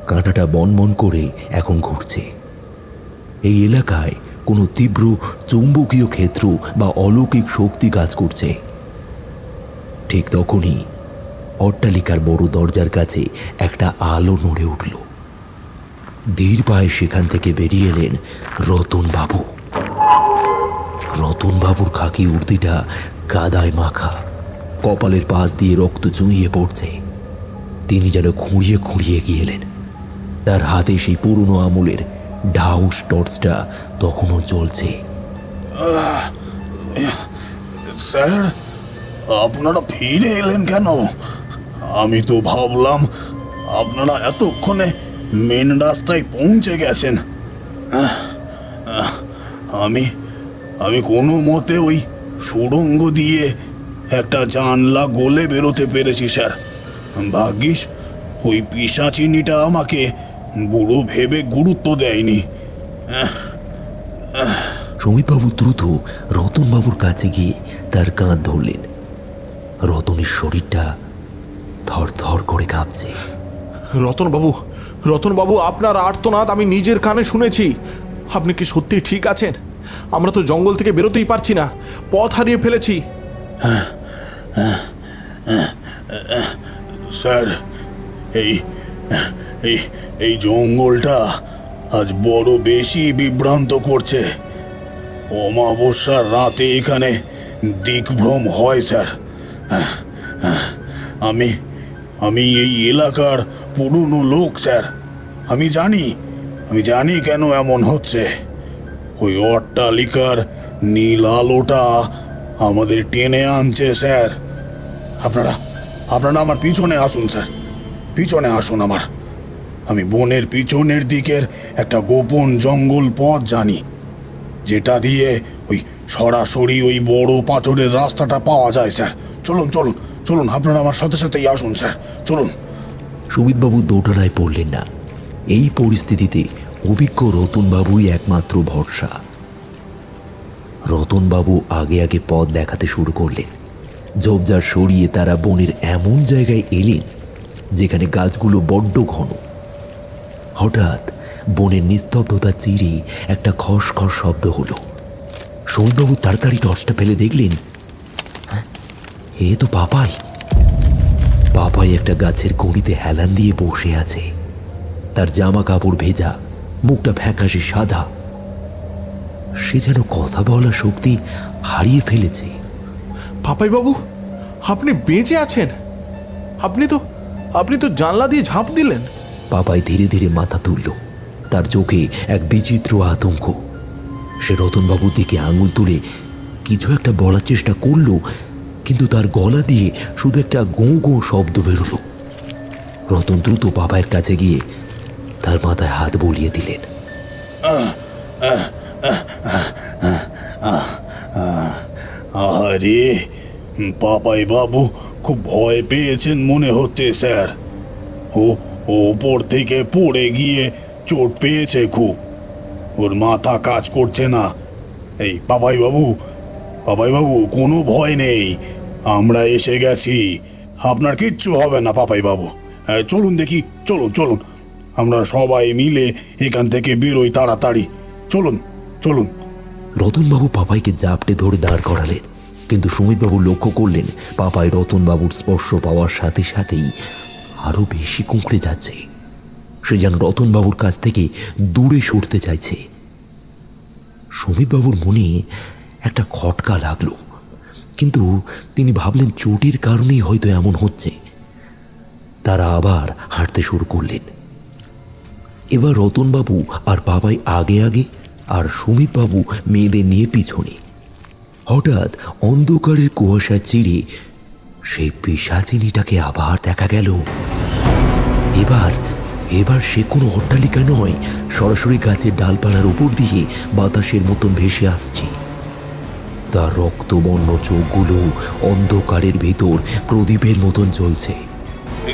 কাঁটাটা বনবন করে এখন ঘুরছে। এই এলাকায় কোনো তীব্র চৌম্বকীয় ক্ষেত্র বা অলৌকিক শক্তি কাজ করছে। ঠিক তখনই অট্টালিকার বড় দরজার কাছে একটা আলো নড়ে উঠল। ধীর পায়ে সেখান থেকে বেরিয়ে এলেন রতনবাবু। রতনবাবুর খাকি উর্দিটা কাদায় মাখা, কপালের পাশ দিয়ে রক্ত চুইয়ে পড়ছে। তিনি যেন খুঁড়িয়ে খুঁড়িয়ে এগিয়ে এলেন। তার হাতে সেই পুরনো আমলের ডাউস টর্চটা তখনও জ্বলছে। স্যার, আপনারা ফিরে এলেন কেন? আমি তো ভাবলাম আপনারা এতক্ষণে মেন রাস্তায় পৌঁছে গেছেন। আমি কোনো মতে ওই সুড়ঙ্গ দিয়ে একটা জানলা গলে বেরোতে পেরেছি স্যার। ভাগ্যিস ওই পিশাচিনিটা আমাকে বুড়ো ভেবে গুরুত্ব দেয়নি। সুমিতবাবু দ্রুত রতনবাবুর কাছে গিয়ে তার কাঁধ ধরলেন। রতনের শরীরটা থরথর করে কাঁপছে। রতনবাবু, আপনার আর্তনাদ আমি নিজের কানে শুনেছি। আপনি কি সত্যি ঠিক আছেন? আমরা তো জঙ্গল থেকে বেরোতেই পারছি না, পথ হারিয়ে ফেলেছি। স্যার, এই জঙ্গলটা আজ বড় বেশি বিভ্রান্ত করছে। অমাবস্যার রাতে এখানে দিকভ্রম হয় স্যার। আমি এই এলাকার পুরনো লোক স্যার। আমি জানি কেন এমন হচ্ছে। ওই অট্টালিকার নীল আলোটা আমাদের টেনে আনছে স্যার। আপনারা আমার পিছনে আসুন স্যার, পিছনে আসুন আমার। আমি বনের পিছনের দিকের একটা গোপন জঙ্গল পথ জানি। যেটা দিয়ে ওই সরাসরি ওই বড় পাথরের রাস্তাটা পাওয়া যায় স্যার। চলুন চলুন চলুন, আপনারা আমার সাথে সাথেই আসুন স্যার, চলুন। সুমিতবাবু দোটানায় পড়লেন না। এই পরিস্থিতিতে অভিজ্ঞ রতনবাবুই একমাত্র ভরসা। রতনবাবু আগে আগে পথ দেখাতে শুরু করলেন। ঝোপঝাড় সরিয়ে তারা বনের এমন জায়গায় এলেন যেখানে গাছগুলো বড্ড ঘন। হঠাৎ বনের নিস্তব্ধতা চিরে একটা খসখস শব্দ হলো। সুমিতবাবু তাড়াতাড়ি টর্চটা ফেলে দেখলেন, এ তো পাপাই। পাপাই একটা গাছের গড়িতে হেলান দিয়ে বসে আছে। তার জামা কাপড় ভেজা, মুখটা ফ্যাকাশে সাদা। সে যেন কথা বলার শক্তি হারিয়ে ফেলেছে। পাপাই বাবু, আপনি বেঁচে আছেন? আপনি তো জানলা দিয়ে ঝাঁপ দিলেন। পাপাই ধীরে ধীরে মাথা তুলল। তার চোখে এক বিচিত্র আতঙ্ক। সে রতনবাবুর দিকে আঙুল তুলে কিছু একটা বলার চেষ্টা করল, কিন্তু তার গলা দিয়ে শুধু একটা গোঁ গোঁ শব্দ বেরোলো। রতন দ্রুত পাপাইয়ের কাছে গিয়ে তার মাথায় হাত বুলিয়ে দিলেন। আরে পাপাই বাবু খুব ভয় পেয়েছেন মনে হচ্ছে স্যার। ও ওপর থেকে পড়ে গিয়ে চোট পেয়েছে খুব, ওর মাথা কাজ করছে না। এই পাপাই বাবু কোনো ভয় নেই, আমরা এসে গেছি, আপনার কিচ্ছু হবে না পাপাই বাবু। চলুন দেখি, চলুন চলুন, আমরা সবাই মিলে এখান থেকে বেরোই তাড়াতাড়ি, চলুন চলুন। রতনবাবু পাপাইকে জাপটে ধরে দাঁড় করালেন, কিন্তু সুমিতবাবু লক্ষ্য করলেন পাপাই রতনবাবুর স্পর্শ পাওয়ার সাথে সাথেই আরো বেশি কুঁকড়ে যাচ্ছে। সে যেন রতনবাবুর কাছ থেকে দূরে সরতে চাইছে। সুমিতবাবুর মনে একটা খটকা লাগলো, কিন্তু তিনি ভাবলেন চোটের কারণেই হয়তো এমন হচ্ছে। তারা আবার হাঁটতে শুরু করলেন। এবার রতনবাবু আর পাপাই আগে আগে, আর সুমিতবাবু মেয়েদের নিয়ে পিছনে। হঠাৎ অন্ধকারের কুয়াশা চিরে সেই পিশাচিনীটাকে আবার দেখা গেল। এবার সে কোনো অট্টালিকা নয়, সরাসরি গাছের ডালপালার উপর দিয়ে বাতাসের মতন ভেসে আসছে। তার রক্তবর্ণ চোখগুলো অন্ধকারের ভেতর প্রদীপের মতন জ্বলছে।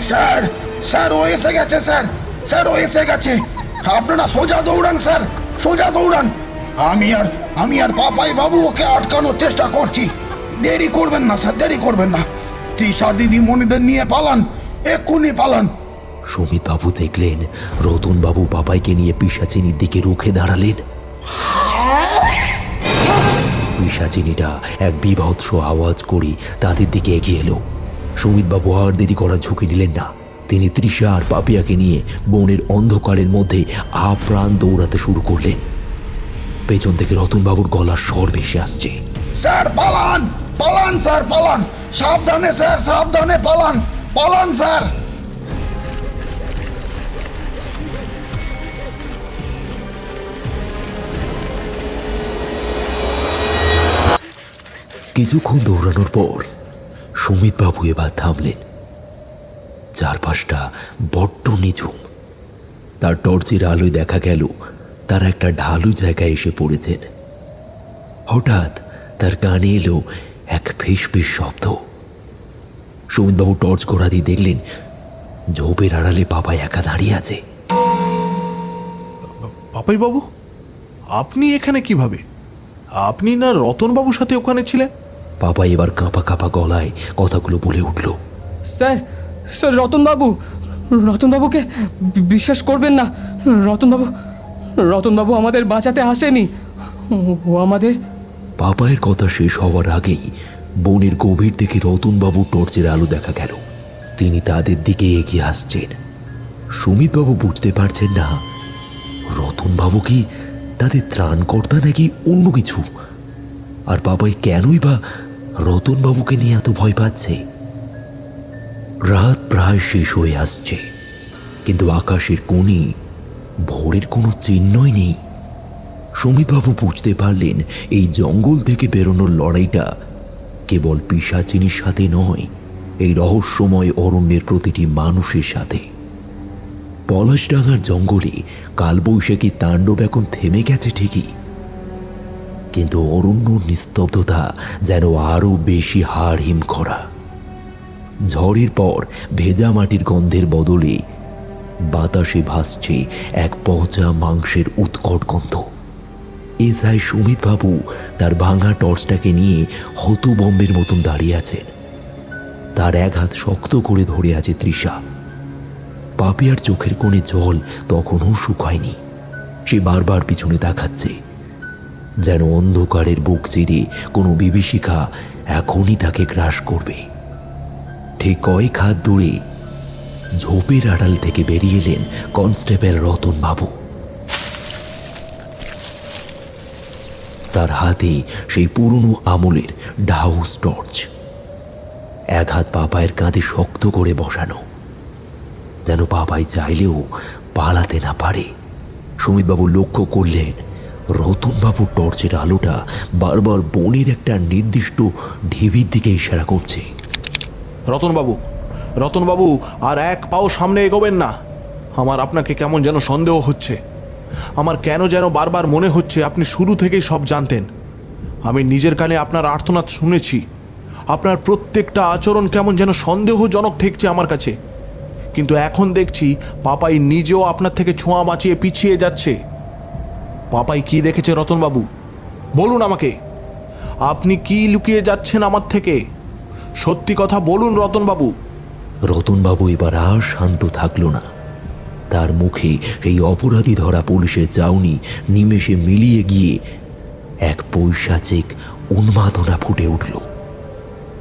স্যার স্যার ও এসে গেছে, স্যার ও এসে গেছে, আপনারা সোজা দৌড়ান স্যার, সোজা দৌড়ান। আমি আর পাপাই বাবু ওকে আটকানোর চেষ্টা করছি, দেরি করবেন না স্যার, দেরি করবেন না। তৃষা দিদিমণিদের নিয়ে পালান, এক্ষুনি পালান। সুমিতবাবু দেখলেন রতনবাবু পাপাইকে নিয়ে পিশাচিনীর দিকে রুখে দাঁড়ালেন। পিশাচিনীটা এক বীভৎস আওয়াজ করে তাদের দিকে এগিয়ে এলো। সুমিতবাবু আর দেরি করার ঝুঁকি নিলেন না। তিনি তৃষা আর পাপিয়াকে নিয়ে বনের অন্ধকারের মধ্যে আপ্রাণ দৌড়াতে শুরু করলেন। পেছন থেকে রতনবাবুর গলার স্বর ভেসে আসছে, স্যার পালান, পালান স্যার, পালান, সাবধানে স্যার, সাবধানে পালান, পালান স্যার। কিছুক্ষণ দৌড়ানোর পর সুমিতবাবু এবার থামলেন। চারপাশটা বড্ড নিঝুম। তার টর্চের আলোয় দেখা গেল তারা একটা ঢালু জায়গায় এসে পড়েছেন। হঠাৎ তার কানে এলো এক ফিসফিস শব্দ। সুমিতবাবু টর্চ ঘোরা দিয়ে দেখলেন ঝোপের আড়ালে পাপাই একা দাঁড়িয়ে আছে। পাপাই বাবু, আপনি এখানে কিভাবে? আপনি না রতনবাবুর সাথে ওখানে ছিলেন? পাপাই এবার কাঁপা কাঁপা গলায় কথাগুলো বলে উঠল। স্যার রতনবাবুকে বিশ্বাস করবেন না। রতনবাবু আমাদের বাঁচাতে আসেনি, ও আমাদের। পাপায়ের কথা শেষ হওয়ার আগেই বনের গভীর থেকে রতনবাবু টর্চের আলো দেখা গেল। তিনি তাদের দিকে এগিয়ে আসছেন। সুমিতবাবু বুঝতে পারছেন না রতনবাবু কি তাদের ত্রাণকর্তা নাকি অন্য কিছু, আর পাপাই কেনই বা রতনবাবুকে নিয়ে এত ভয় পাচ্ছে। রাত প্রায় শেষ হয়ে আসছে, কিন্তু আকাশের কোণে ভোরের কোনো চিহ্নই নেই। সুমিতবাবু বুঝতে পারলেন এই জঙ্গল থেকে বেরোনোর লড়াইটা কেবল পিশাচিনীর সাথে নয়, এই রহস্যময় অরণ্যের প্রতিটি মানুষের সাথে। পলাশডাঙ্গার জঙ্গলে কালবৈশাখী তাণ্ডব এখন থেমে গেছে ঠিকই, কিন্তু অরণ্য নিস্তব্ধতা যেন আরও বেশি হাড় হিম করা। ঝড়ের পর ভেজা মাটির গন্ধের বদলে বাতাসে ভাসছে এক পচা মাংসের উৎকট গন্ধ। এসআই সুমিত বাবু তার ভাঙা টর্চটাকে নিয়ে হতবম্বের মতন দাঁড়িয়ে আছেন। তার এক হাত শক্ত করে ধরে আছে তৃষা। পাপিয়ার চোখের কোণে জল তখনও শুকায়নি। সে বারবার পিছনে তাকাচ্ছে, যেন অন্ধকারের বুক চিরে কোনো বিভীষিকা এখনই তাকে গ্রাস করবে। ঠিক কয়েক হাত দূরে ঝোপের আড়াল থেকে বেরিয়ে এলেন কনস্টেবল রতন বাবু। তার হাতে সেই পুরনো আমলের ডাউস টর্চ, এক হাত পাপায়ের কাঁধে শক্ত করে বসানো, যেন পাপাই চাইলেও পালাতে না পারে। সুমিতবাবু লক্ষ্য করলেন রতনবাবুর টর্চের আলোটা বারবার বনের একটা নির্দিষ্ট ঢিবির দিকে ইশারা করছে। রতনবাবু, আর এক পাও সামনে এগোবেন না। আমার আপনাকে কেমন যেন সন্দেহ হচ্ছে। আমার কেন যেন বারবার মনে হচ্ছে আপনি শুরু থেকেই সব জানতেন। আমি নিজের কানে আপনার আর্তনাদ শুনেছি। আপনার প্রত্যেকটা আচরণ কেমন যেন সন্দেহজনক ঠেকছে আমার কাছে। কিন্তু এখন দেখছি পাপাই নিজেও আপনার থেকে ছোঁয়া বাঁচিয়ে পিছিয়ে যাচ্ছে। পাপাই কি দেখেছে রতনবাবু? বলুন আমাকে, আপনি কি লুকিয়ে যাচ্ছেন আমার থেকে? সত্যি কথা বলুন রতনবাবু। রতনবাবু এবার আর শান্ত থাকল না। তার মুখে সেই অপরাধী ধরা পুলিশের চাউনি নিমেষে মিলিয়ে গিয়ে এক পৈশাচিক উন্মাদনা ফুটে উঠল।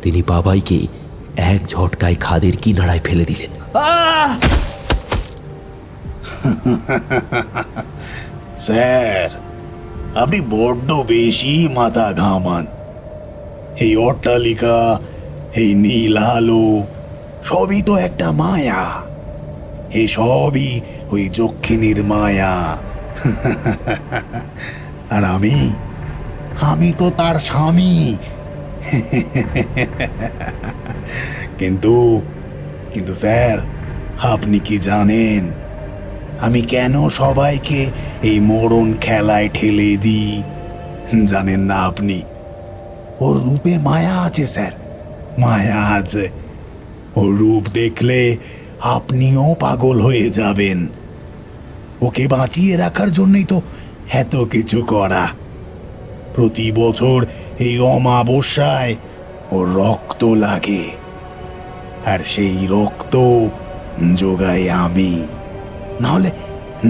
তিনি বাবাইকে এক ঝটকায় খাদের কিনারায় ফেলে দিলেন। স্যার, আপনি বড্ড বেশি মাথা ঘামান। এই অট্টালিকা, এই নীল আলো, সবই তো একটা মায়া। এই সবই ওই যক্ষিণীর মায়া। আর আমি তো তার স্বামী। কিন্তু স্যার, আপনি কি জানেন আমি কেন সবাইকে এই মরণ খেলায় ঠেলে দিই? জানেন না আপনি? ওর রূপে মায়া আছে স্যার, মায়া আছে। ওর রূপ দেখলে আপনিও পাগল হয়ে যাবেন। ওকে বাঁচিয়ে রাখার জন্যই তো এত কিছু করা। প্রতি বছর এই অমাবস্যায় ওর রক্ত লাগে, আর সেই রক্ত জোগাই আমি।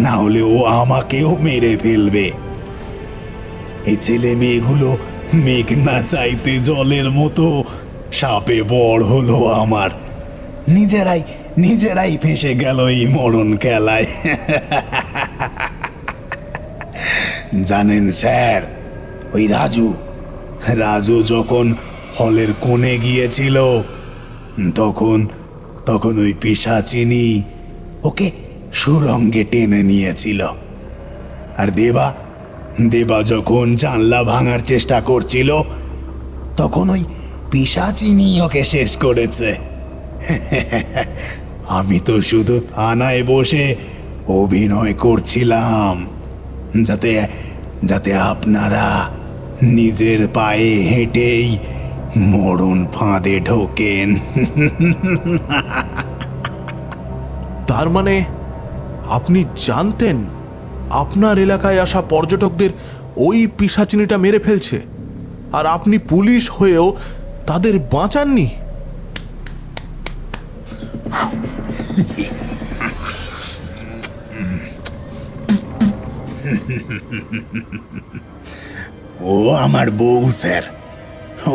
না হলে ও আমাকেও মেরে ফেলবে। এই ছেলে মেয়েগুলো মেঘ না চাইতে জলের মতো সাপে বড় হলো আমার। নিজেরাই ফেঁসে গেল এই মরণ খেলায়। জানেন স্যার, ওই রাজু যখন হলের কোণে গিয়েছিল, তখন ওই পিশাচিনী ওকে সুরঙ্গে টেনে নিয়েছিল। আর দেবা যখন জানলা ভাঙার চেষ্টা করছিল, তখন ওই পিশাচিনী ওকে শেষ করেছে। আমি তো শুধু থানায় বসে অভিনয় করছিলাম, যাতে আপনারা নিজের পায়ে হেঁটেই মরণ ফাঁদে ঢোকেন। তার মানে আপনি জানতেন আপনার এলাকায় আসা পর্যটকদের ওই পিশাচিনীটা মেরে ফেলছে, আর আপনি পুলিশ হয়েও তাদের বাঁচাননি? ও আমার বউ স্যার।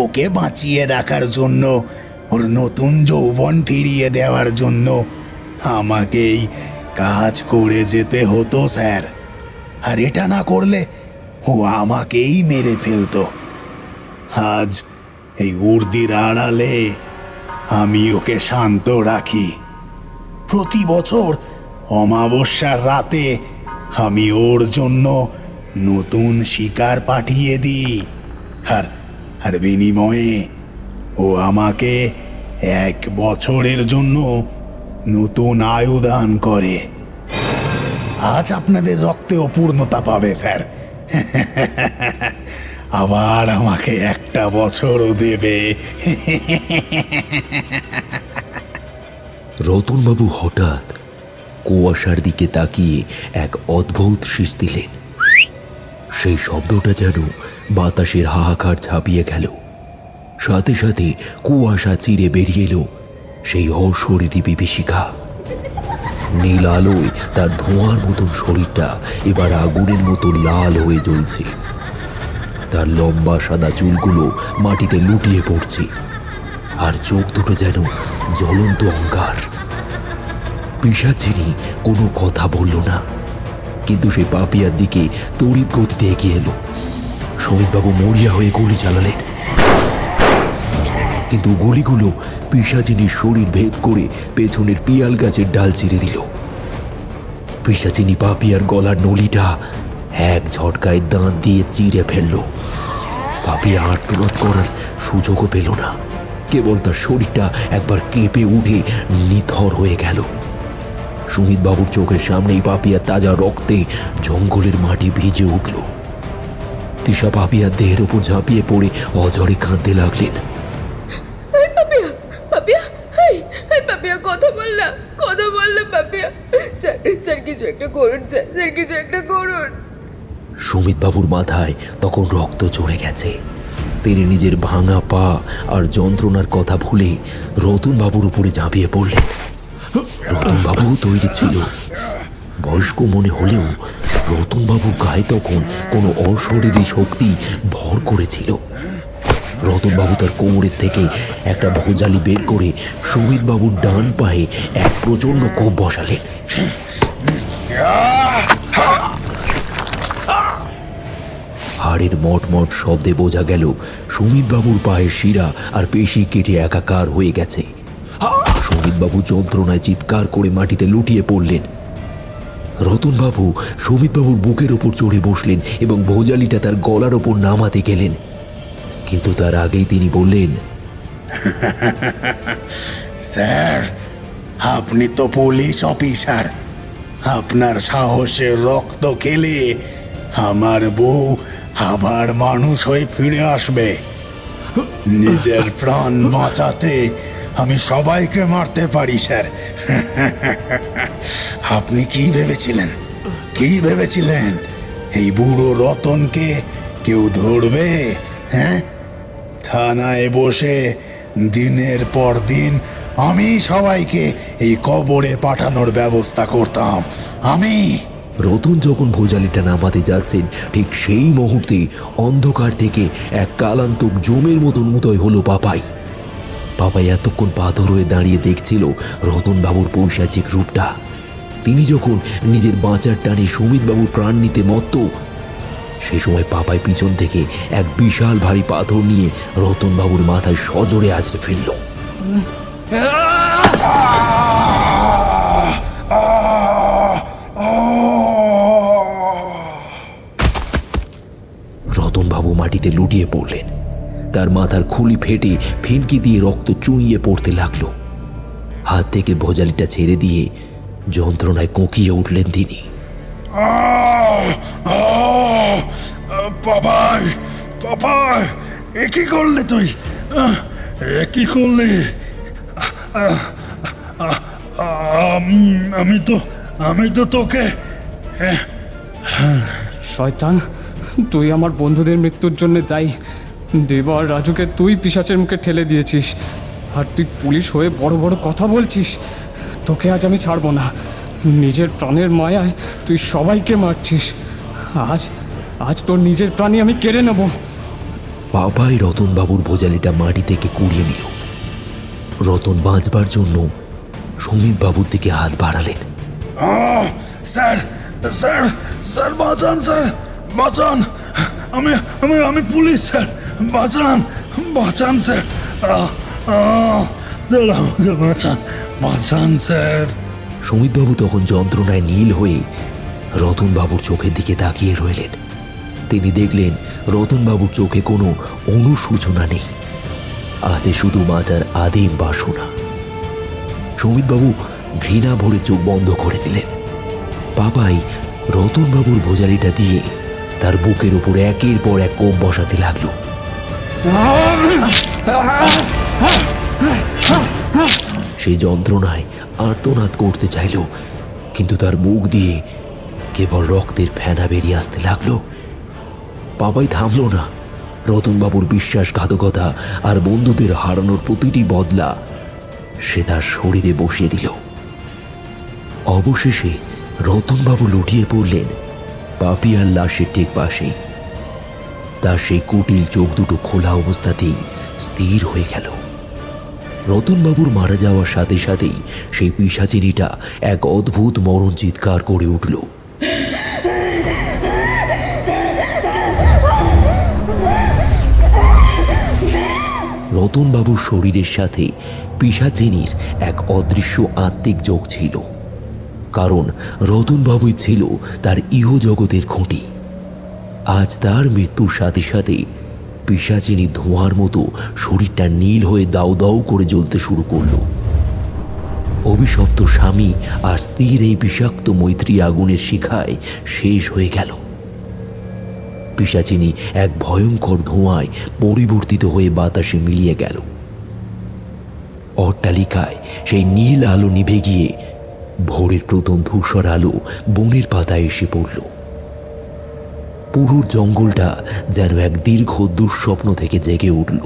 ওকে বাঁচিয়ে রাখার জন্য, ওর নতুন যৌবন ফিরিয়ে দেওয়ার জন্য আমাকেই কাজ করে যেতে হতো স্যার। আর এটা না করলে ও আমাকেই মেরে ফেলতো। আজ এই উর্দির আড়ালে আমি ওকে শান্ত রাখি। প্রতি বছর অমাবস্যার রাতে আমি ওর জন্য নতুন শিকার পাঠিয়ে দিই, আর বিনিময়ে ও আমাকে 1 বছরের জন্য নতুন আয়ু দান করে। আজ আপনাদের রক্তেও পূর্ণতা পাবে স্যার। আবার আমাকে একটা বছরও দেবে। রতনবাবু হঠাৎ কুয়াশার দিকে তাকিয়ে এক অদ্ভুত শীষ দিলেন। সেই শব্দটা যেন বাতাসের হাহাকার ছাপিয়ে গেল। সাথে সাথে কুয়াশা চিরে বেরিয়ে এলো সেই অশরীরী বিভীষিকা। নীল আলোয় তার ধোঁয়ার মতন শরীরটা এবার আগুনের মতো লাল হয়ে জ্বলছে। তার লম্বা সাদা চুলগুলো মাটিতে লুটিয়ে পড়ছে, আর চোখ দুটো যেন জ্বলন্ত অঙ্গার। পিশাচিনী কোনো কথা বলল না, কিন্তু সেই পাপিয়ার দিকে তড়িৎ গতিতে এগিয়ে এলো। সমিতবাবু মরিয়া হয়ে গুলি চালালেন, কিন্তু গুলিগুলো পিশাচিনীর শরীর ভেদ করে পেছনের পিয়াল গাছের ডাল চিরে দিল। পিশাচিনী পাপিয়ার গলার নলিটা এক ঝটকায় দাঁত দিয়ে চিরে ফেলল। পাপিয়া আর্তনাদ করার সুযোগও পেল না, কেবল তার শরীরটা একবার কেঁপে উঠে নিথর হয়ে গেল। সুমিতবাবুর চোখের সামনেই পাপিয়ার তাজা রক্তে জঙ্গলের মাটি ভিজে উঠল। তিশা পাপিয়ার দেহের ওপর ঝাঁপিয়ে পড়ে অঝরে কাঁদতে লাগলেন। পাপিয়া কথা বল না পাপিয়া। স্যার কিছু একটা করুন, স্যার কিছু একটা করুন। সুমিতবাবুর মাথায় তখন রক্ত চড়ে গেছে। তিনি নিজের ভাঙা পা আর যন্ত্রণার কথা ভুলে রতনবাবুর উপরে ঝাঁপিয়ে পড়লেন। রতনবাবুও তৈরি ছিল। বয়স্ক মনে হলেও রতনবাবুর গায়ে তখন কোনো অশরীরী শক্তি ভর করেছিল। রতনবাবু তার কোমরের থেকে একটা ভোজালি বের করে সুমিতবাবুর ডান পায়ে এক প্রচণ্ড কোপ বসালেন। হাড়ের মটমট শব্দে বোঝা গেল সুমিতবাবুর পায়ের শিরা আর পেশি কেটে একাকার হয়ে গেছে। সুমিতবাবু যন্ত্রণায় চিৎকার করে মাটিতে লুটিয়ে পড়লেন। রতনবাবু সুমিতবাবুর বুকের ওপর চড়ে বসলেন এবং ভোজালিটা তার গলার ওপর নামাতে গেলেন, কিন্তু তার আগেই তিনি বললেন, স্যার, আপনি তো পুলিশ অফিসার। আপনার সাহসের রক্ত খেলে আমার বউ আবার মানুষ হয়ে ফিরে আসবে। নিজের প্রাণ বাঁচাতে আমি সবাইকে মারতে পারি স্যার। আপনি কি ভেবেছিলেন এই বুড়ো রতনকে কেউ ধরবে? হ্যাঁ, থানায় বসে দিনের পর দিন আমি সবাইকে এই কবরে পাঠানোর ব্যবস্থা করতাম। আমি রতন যখন ভোজালিটা নামাতে যাচ্ছেন ঠিক সেই মুহূর্তে অন্ধকার থেকে এক কালান্তক জমের মতন উদয় হলো পাপাই। পাপাই এতক্ষণ পাথর হয়ে দাঁড়িয়ে দেখছিল রতনবাবুর পৈশাচিক রূপটা। তিনি যখন নিজের বাঁচার টানে সুমিতবাবুর প্রাণ নিতে মত্ত, সেই সময় পাপাই পিছন থেকে এক বিশাল ভারী পাথর নিয়ে রতনবাবুর মাথায় সজোরে আছড়ে ফেলল। রতনবাবু মাটিতে লুটিয়ে পড়লেন। তার মাথার খুলি ফেটে ফিনকি দিয়ে রক্ত চুইয়ে পড়তে লাগলো। হাত থেকে ভোজালিটা ছেড়ে দিয়ে যন্ত্রণায় কোঁকিয়ে উঠলেন তিনি। পাপাই, এ কি করলে তুই? কি করলে? আমি তো তোকে। শয়তান, তুই আমার বন্ধুদের মৃত্যুর জন্য দায়ী। দেবা আর রাজুকে তুই পিশাচের মুখে ঠেলে দিয়েছিস, আর তুই পুলিশ হয়ে বড় বড় কথা বলছিস। তোকে আজ আমি ছাড়বো না। নিজের প্রাণের মায়ায় তুই সবাইকে মারছিস। আজ তোর নিজের প্রাণই আমি কেড়ে নেব। পাপাই রতনবাবুর ভোজালিটা মাটি থেকে কুড়িয়ে নিল। রতন বাঁচবার জন্য সুমিতবাবুর দিকে হাত বাড়ালেন। স্যার, বাঁচান। আমি পুলিশ স্যার, বাঁচান স্যার। আমাকে বাঁচান স্যার। সুমিতবাবু তখন যন্ত্রণায় নীল হয়ে রতনবাবুর চোখের দিকে তাকিয়ে রইলেন। তিনি দেখলেন রতনবাবুর চোখে কোনো অনুশোচনা নেই, আছে শুধু বাঁচার আদিম বাসনা। সুমিতবাবু ঘৃণা ভরে চোখ বন্ধ করে নিলেন। পাপাই রতনবাবুর ভোজালিটা দিয়ে তার বুকের উপর একের পর এক কোপ বসাতে লাগলো। সেই যন্ত্রণায় আর্তনাদ করতে চাইল, কিন্তু তার মুখ দিয়ে কেবল রক্তের ফেনা বেরিয়ে আসতে লাগলো। পাপাই থামল না। রতনবাবুর বিশ্বাসঘাতকতা আর বন্ধুদের হারানোর প্রতিটি বদলা সে তার শরীরে বসিয়ে দিল। অবশেষে রতনবাবু লুটিয়ে পড়লেন পাপিয়ার লাশের ঠিক পাশেই। তার সেই কুটিল চোখ দুটো খোলা অবস্থাতেই স্থির হয়ে গেল। রতনবাবুর মারা যাওয়ার সাথে সাথেই সেই পিশাচিনীটা এক অদ্ভুত মরণ চিৎকার করে উঠল। রতনবাবুর শরীরের সাথে পিশাচিনীর এক অদৃশ্য আত্মিক যোগ ছিল, কারণ রতনবাবুই ছিল তার ইহজগতের খুঁটি। আজ তার মৃত্যুর সাথে সাথে পিশাচিনী ধোঁয়ার মতো শরীরটা নীল হয়ে দাউ দাউ করে জ্বলতে শুরু করল। অভিশপ্ত স্বামী আর স্ত্রীর এই বিষাক্ত মৈত্রী আগুনের শিখায় শেষ হয়ে গেল। পিশাচিনী এক ভয়ঙ্কর ধোঁয়ায় পরিবর্তিত হয়ে বাতাসে মিলিয়ে গেল। অট্টালিকায় সেই নীল আলো নিভে গিয়ে ভোরের প্রথম ধূসর আলো বনের পাতায় এসে পড়ল। পুরো জঙ্গলটা যেন এক দীর্ঘ দুঃস্বপ্ন থেকে জেগে উঠল।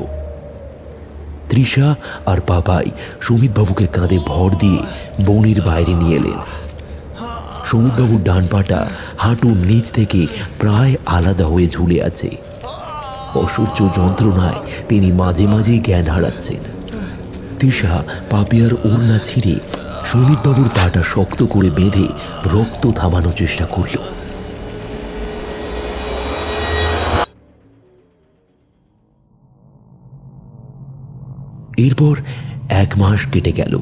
তৃষা আর পাপাই সুমিতবাবুকে কাঁধে ভর দিয়ে বনের বাইরে নিয়ে এলেন। সুমিতবাবুর ডান পাটা হাঁটুর নিচ থেকে প্রায় আলাদা হয়ে ঝুলে আছে। অসহ্য যন্ত্রণায় তিনি মাঝে মাঝেই জ্ঞান হারাচ্ছেন। তৃষা পাপিয়ার ওড়না ছিঁড়ে সুমিতবাবুর পাটা শক্ত করে বেঁধে রক্ত থামানোর চেষ্টা করল। এরপর 1 মাস কেটে গেল।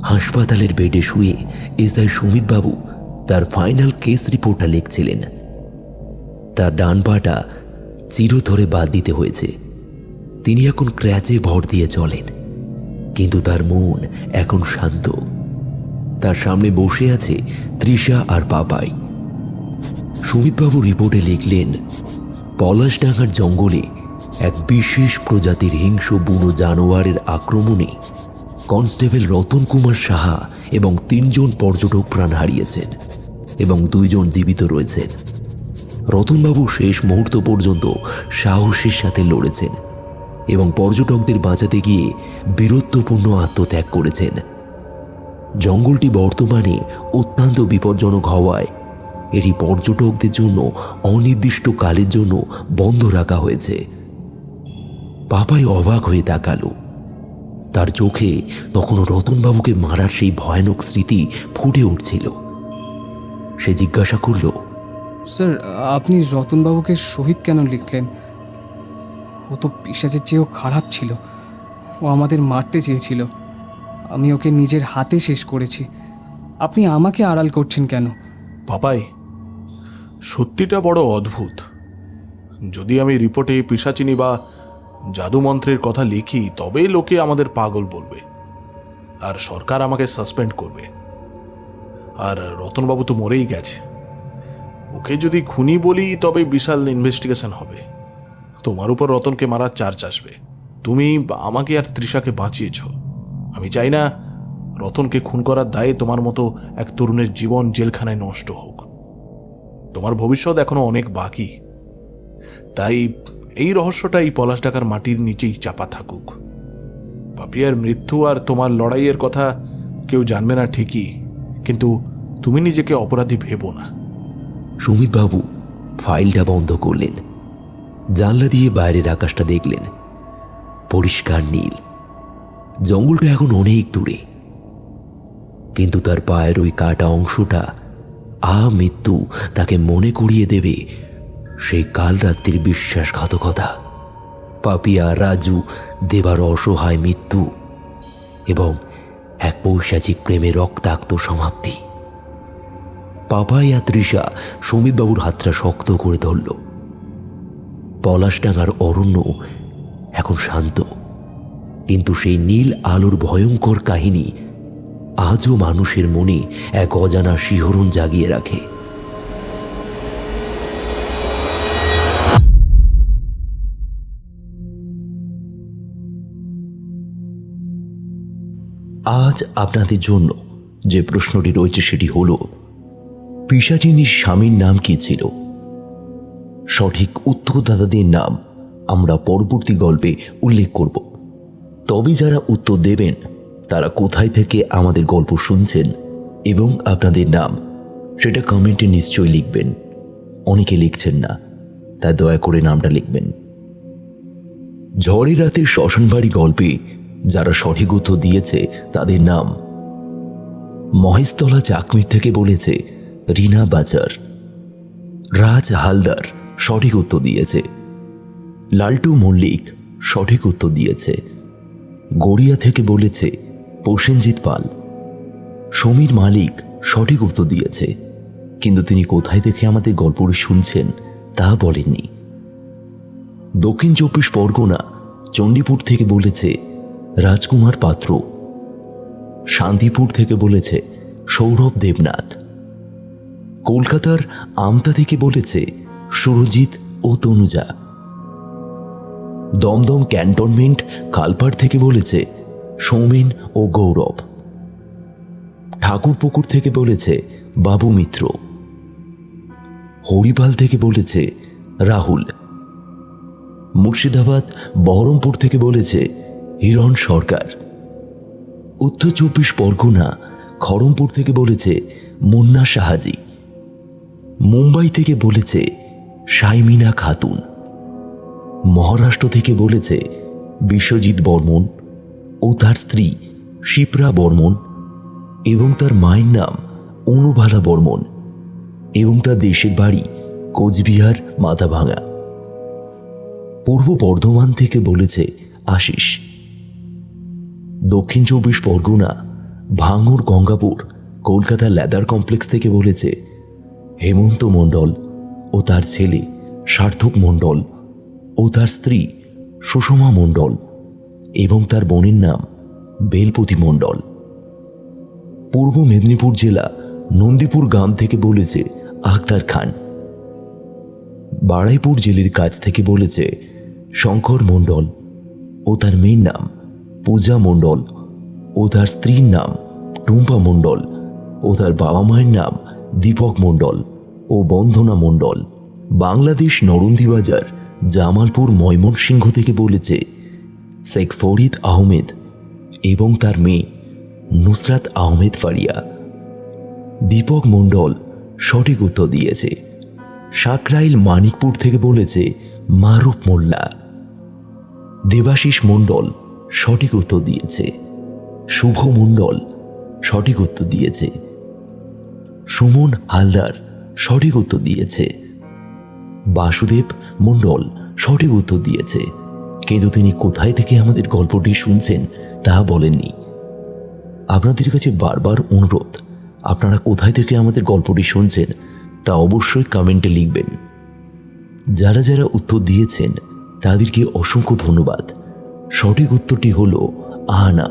হাসপাতালের বেডে শুয়ে এসআই সুমিতবাবু তার ফাইনাল কেস রিপোর্টটা লিখছিলেন। তার ডান পাটা চিরতরে বাদ দিতে হয়েছে। তিনি এখন ক্র্যাচে ভর দিয়ে চলেন, কিন্তু তার মন এখন শান্ত। তার সামনে বসে আছে তৃষা আর পাপাই। সুমিতবাবু রিপোর্টে লিখলেন, পলাশডাঙ্গার জঙ্গলে এক বিশেষ প্রজাতির হিংস্র বুনো জানোয়ারের আক্রমণে কনস্টেবল রতন কুমার সাহা এবং 3 জন পর্যটক প্রাণ হারিয়েছেন এবং 2 জন জীবিত রয়েছেন। রতনবাবু শেষ মুহূর্ত পর্যন্ত সাহসের সাথে লড়েছেন এবং পর্যটকদের বাঁচাতে গিয়ে বীরত্বপূর্ণ আত্মত্যাগ করেছেন। জঙ্গলটি বর্তমানে অত্যন্ত বিপজ্জনক হওয়ায় এটি পর্যটকদের জন্য অনির্দিষ্টকালের জন্য বন্ধ রাখা হয়েছে। পাপাই অবাক হয়ে তাকালো। তার চোখে তখনও রতনবাবুকে মারার সেই ভয়ানক স্মৃতি ফুটে উঠছিল। সে জিজ্ঞাসা করল, স্যার, আপনি রতনবাবুকে শহীদ কেন লিখলেন? ও তো পিশাচের চেয়েও খারাপ ছিল। ও আমাদের মারতে চেয়েছিল। আমি ওকে নিজের হাতে শেষ করেছি। আপনি আমাকে আড়াল করছেন কেন? পাপাই, সত্যিটা বড় অদ্ভুত। যদি আমি রিপোর্টে পিশাচিনী বা জাদুমন্ত্রের কথা লিখি, তবেই লোকে আমাদের পাগল বলবে আর সরকার আমাকে সাসপেন্ড করবে। আর রতনবাবু তো মরেই গেছে। ওকে যদি খুনি বলি তবে বিশাল ইনভেস্টিগেশন হবে। তোমার উপর রতনকে মারার চার্জ আসবে। তুমি আমাকে আর তৃষাকে বাঁচিয়েছ। আমি চাই না রতনকে খুন করার দায়ে তোমার মতো এক তরুণের জীবন জেলখানায় নষ্ট হোক। তোমার ভবিষ্যৎ এখনো অনেক বাকি। তাই এই রহস্যটা এই পলাশডাঙ্গার মাটির নিচেই চাপা থাকুক। পাপিয়ার মৃত্যু আর তোমার লড়াইয়ের কথা কেউ জানবে না ঠিকই, কিন্তু তুমি নিজেকে অপরাধী ভেবো না। সুমিতবাবু ফাইলটা বন্ধ করলেন। জানলা দিয়ে বাইরের আকাশটা দেখলেন, পরিষ্কার নীল। জঙ্গলটা এখন অনেক দূরে, কিন্তু তার পায়ের ওই কাটা অংশটা মৃত্যু তাকে মনে করিয়ে দেবে সেই কাল রাত্রির বিশ্বাসঘাতকতা, পাপিয়া, রাজু, দেবার অসহায় মৃত্যু এবং এক পৈশাচিক প্রেমে রক্তাক্ত সমাপ্তি। পাপাই আর তৃষা সুমিতবাবুর হাতটা শক্ত করে ধরল। পলাশডাঙ্গার অরণ্য এখন শান্ত, কিন্তু সেই নীল আলোর ভয়ঙ্কর কাহিনী আজও মানুষের মনে এক অজানা শিহরণ জাগিয়ে রাখে। আজ আপনাদের জন্য যে প্রশ্নটি রয়েছে সেটি হল, পিশাচিনীর স্বামীর নাম কি ছিল? সঠিক উত্তরদাতাদের নাম আমরা পরবর্তী গল্পে উল্লেখ করব। তবে যারা উত্তর দেবেন তারা কোথায় থেকে আমাদের গল্প শুনছেন এবং আপনাদের নাম সেটা কমেন্টে নিশ্চয়ই লিখবেন। অনেকে লিখছেন না, তাই দয়া করে নামটা লিখবেন। ঝড়ের রাতে শ্মশানবাড়ি গল্পে যারা সঠিক উত্তর দিয়েছে তাদের নাম: মহেশতলা চাকমির থেকে বলেছে রিনা বাজার। রাজ হালদার সঠিক উত্তর দিয়েছে। লালটু মল্লিক সঠিক উত্তর দিয়েছে। গড়িয়া থেকে বলেছে প্রসেনজিৎ পাল। সমীর মালিক সঠিক উত্তর দিয়েছে, কিন্তু তিনি কোথায় থেকে আমাদের গল্পটি শুনছেন তা বলেননি। দক্ষিণ 24 পরগনা চণ্ডীপুর থেকে বলেছে রাজকুমার পাত্র। শান্তিপুর থেকে বলেছে সৌরভ দেবনাথ। কলকাতার আমতা থেকে বলেছে সুরজিৎ ও তনুজা। দমদম ক্যান্টনমেন্ট কালপাড় থেকে বলেছে সৌমেন ও গৌরব। ঠাকুরপুকুর থেকে বলেছে বাবু মিত্র। হরিপাল থেকে বলেছে রাহুল। মুর্শিদাবাদ বহরমপুর থেকে বলেছে হিরণ সরকার। উত্তর 24 পরগনা খড়মপুর থেকে বলেছে মুন্না সাহাজি। মুম্বাই থেকে বলেছে শাইমিনা খাতুন। মহারাষ্ট্র থেকে বলেছে বিশ্বজিৎ বর্মন ও তার স্ত্রী শিপ্রা বর্মন এবং তার মায়ের নাম অনুবালা বর্মন এবং তার দেশের বাড়ি কোচবিহার মাথাভাঙা। পূর্ব বর্ধমান থেকে বলেছে আশিস। দক্ষিণ 24 পরগনা ভাঙড় গঙ্গাপুর কলকাতা লেদার কমপ্লেক্স থেকে বলেছে হেমন্ত মণ্ডল ও তার ছেলে সার্থক মণ্ডল ও তার স্ত্রী সুষমা মণ্ডল এবং তার বোনের নাম বেলপতি মণ্ডল। পূর্ব মেদিনীপুর জেলা নন্দীপুর গ্রাম থেকে বলেছে আখতার খান। বাড়াইপুর জেলের কাছ থেকে বলেছে শঙ্কর মণ্ডল ও তার মেয়ের নাম পূজা মণ্ডল ও তার স্ত্রীর নাম টুম্পা মণ্ডল ও তার বাবা মায়ের নাম দীপক মণ্ডল ও বন্দনা মণ্ডল। বাংলাদেশ নরন্দিবাজার জামালপুর ময়মনসিংহ থেকে বলেছে শেখ ফরিদ আহমেদ এবং তার মেয়ে নুসরাত আহমেদ ফারিয়া। দীপক মণ্ডল সঠিক উত্তর দিয়েছে। সাকরাইল মানিকপুর থেকে বলেছে মারুফ মোল্লা। দেবাশিস মণ্ডল সঠিক উত্তর দিয়েছে। শুভ মণ্ডল সঠিক উত্তর দিয়েছে। সুমন হালদার সঠিক উত্তর দিয়েছে। বাসুদেব মণ্ডল সঠিক উত্তর দিয়েছে, কিন্তু তিনি কোথায় থেকে আমাদের গল্পটি শুনছেন তা বলেননি। আপনাদের কাছে বারবার অনুরোধ, আপনারা কোথায় থেকে আমাদের গল্পটি শুনছেন তা অবশ্যই কমেন্টে লিখবেন। যারা যারা উত্তর দিয়েছেন তাদেরকে অসংখ্য ধন্যবাদ। সঠিক উত্তরটি হলো আহানা।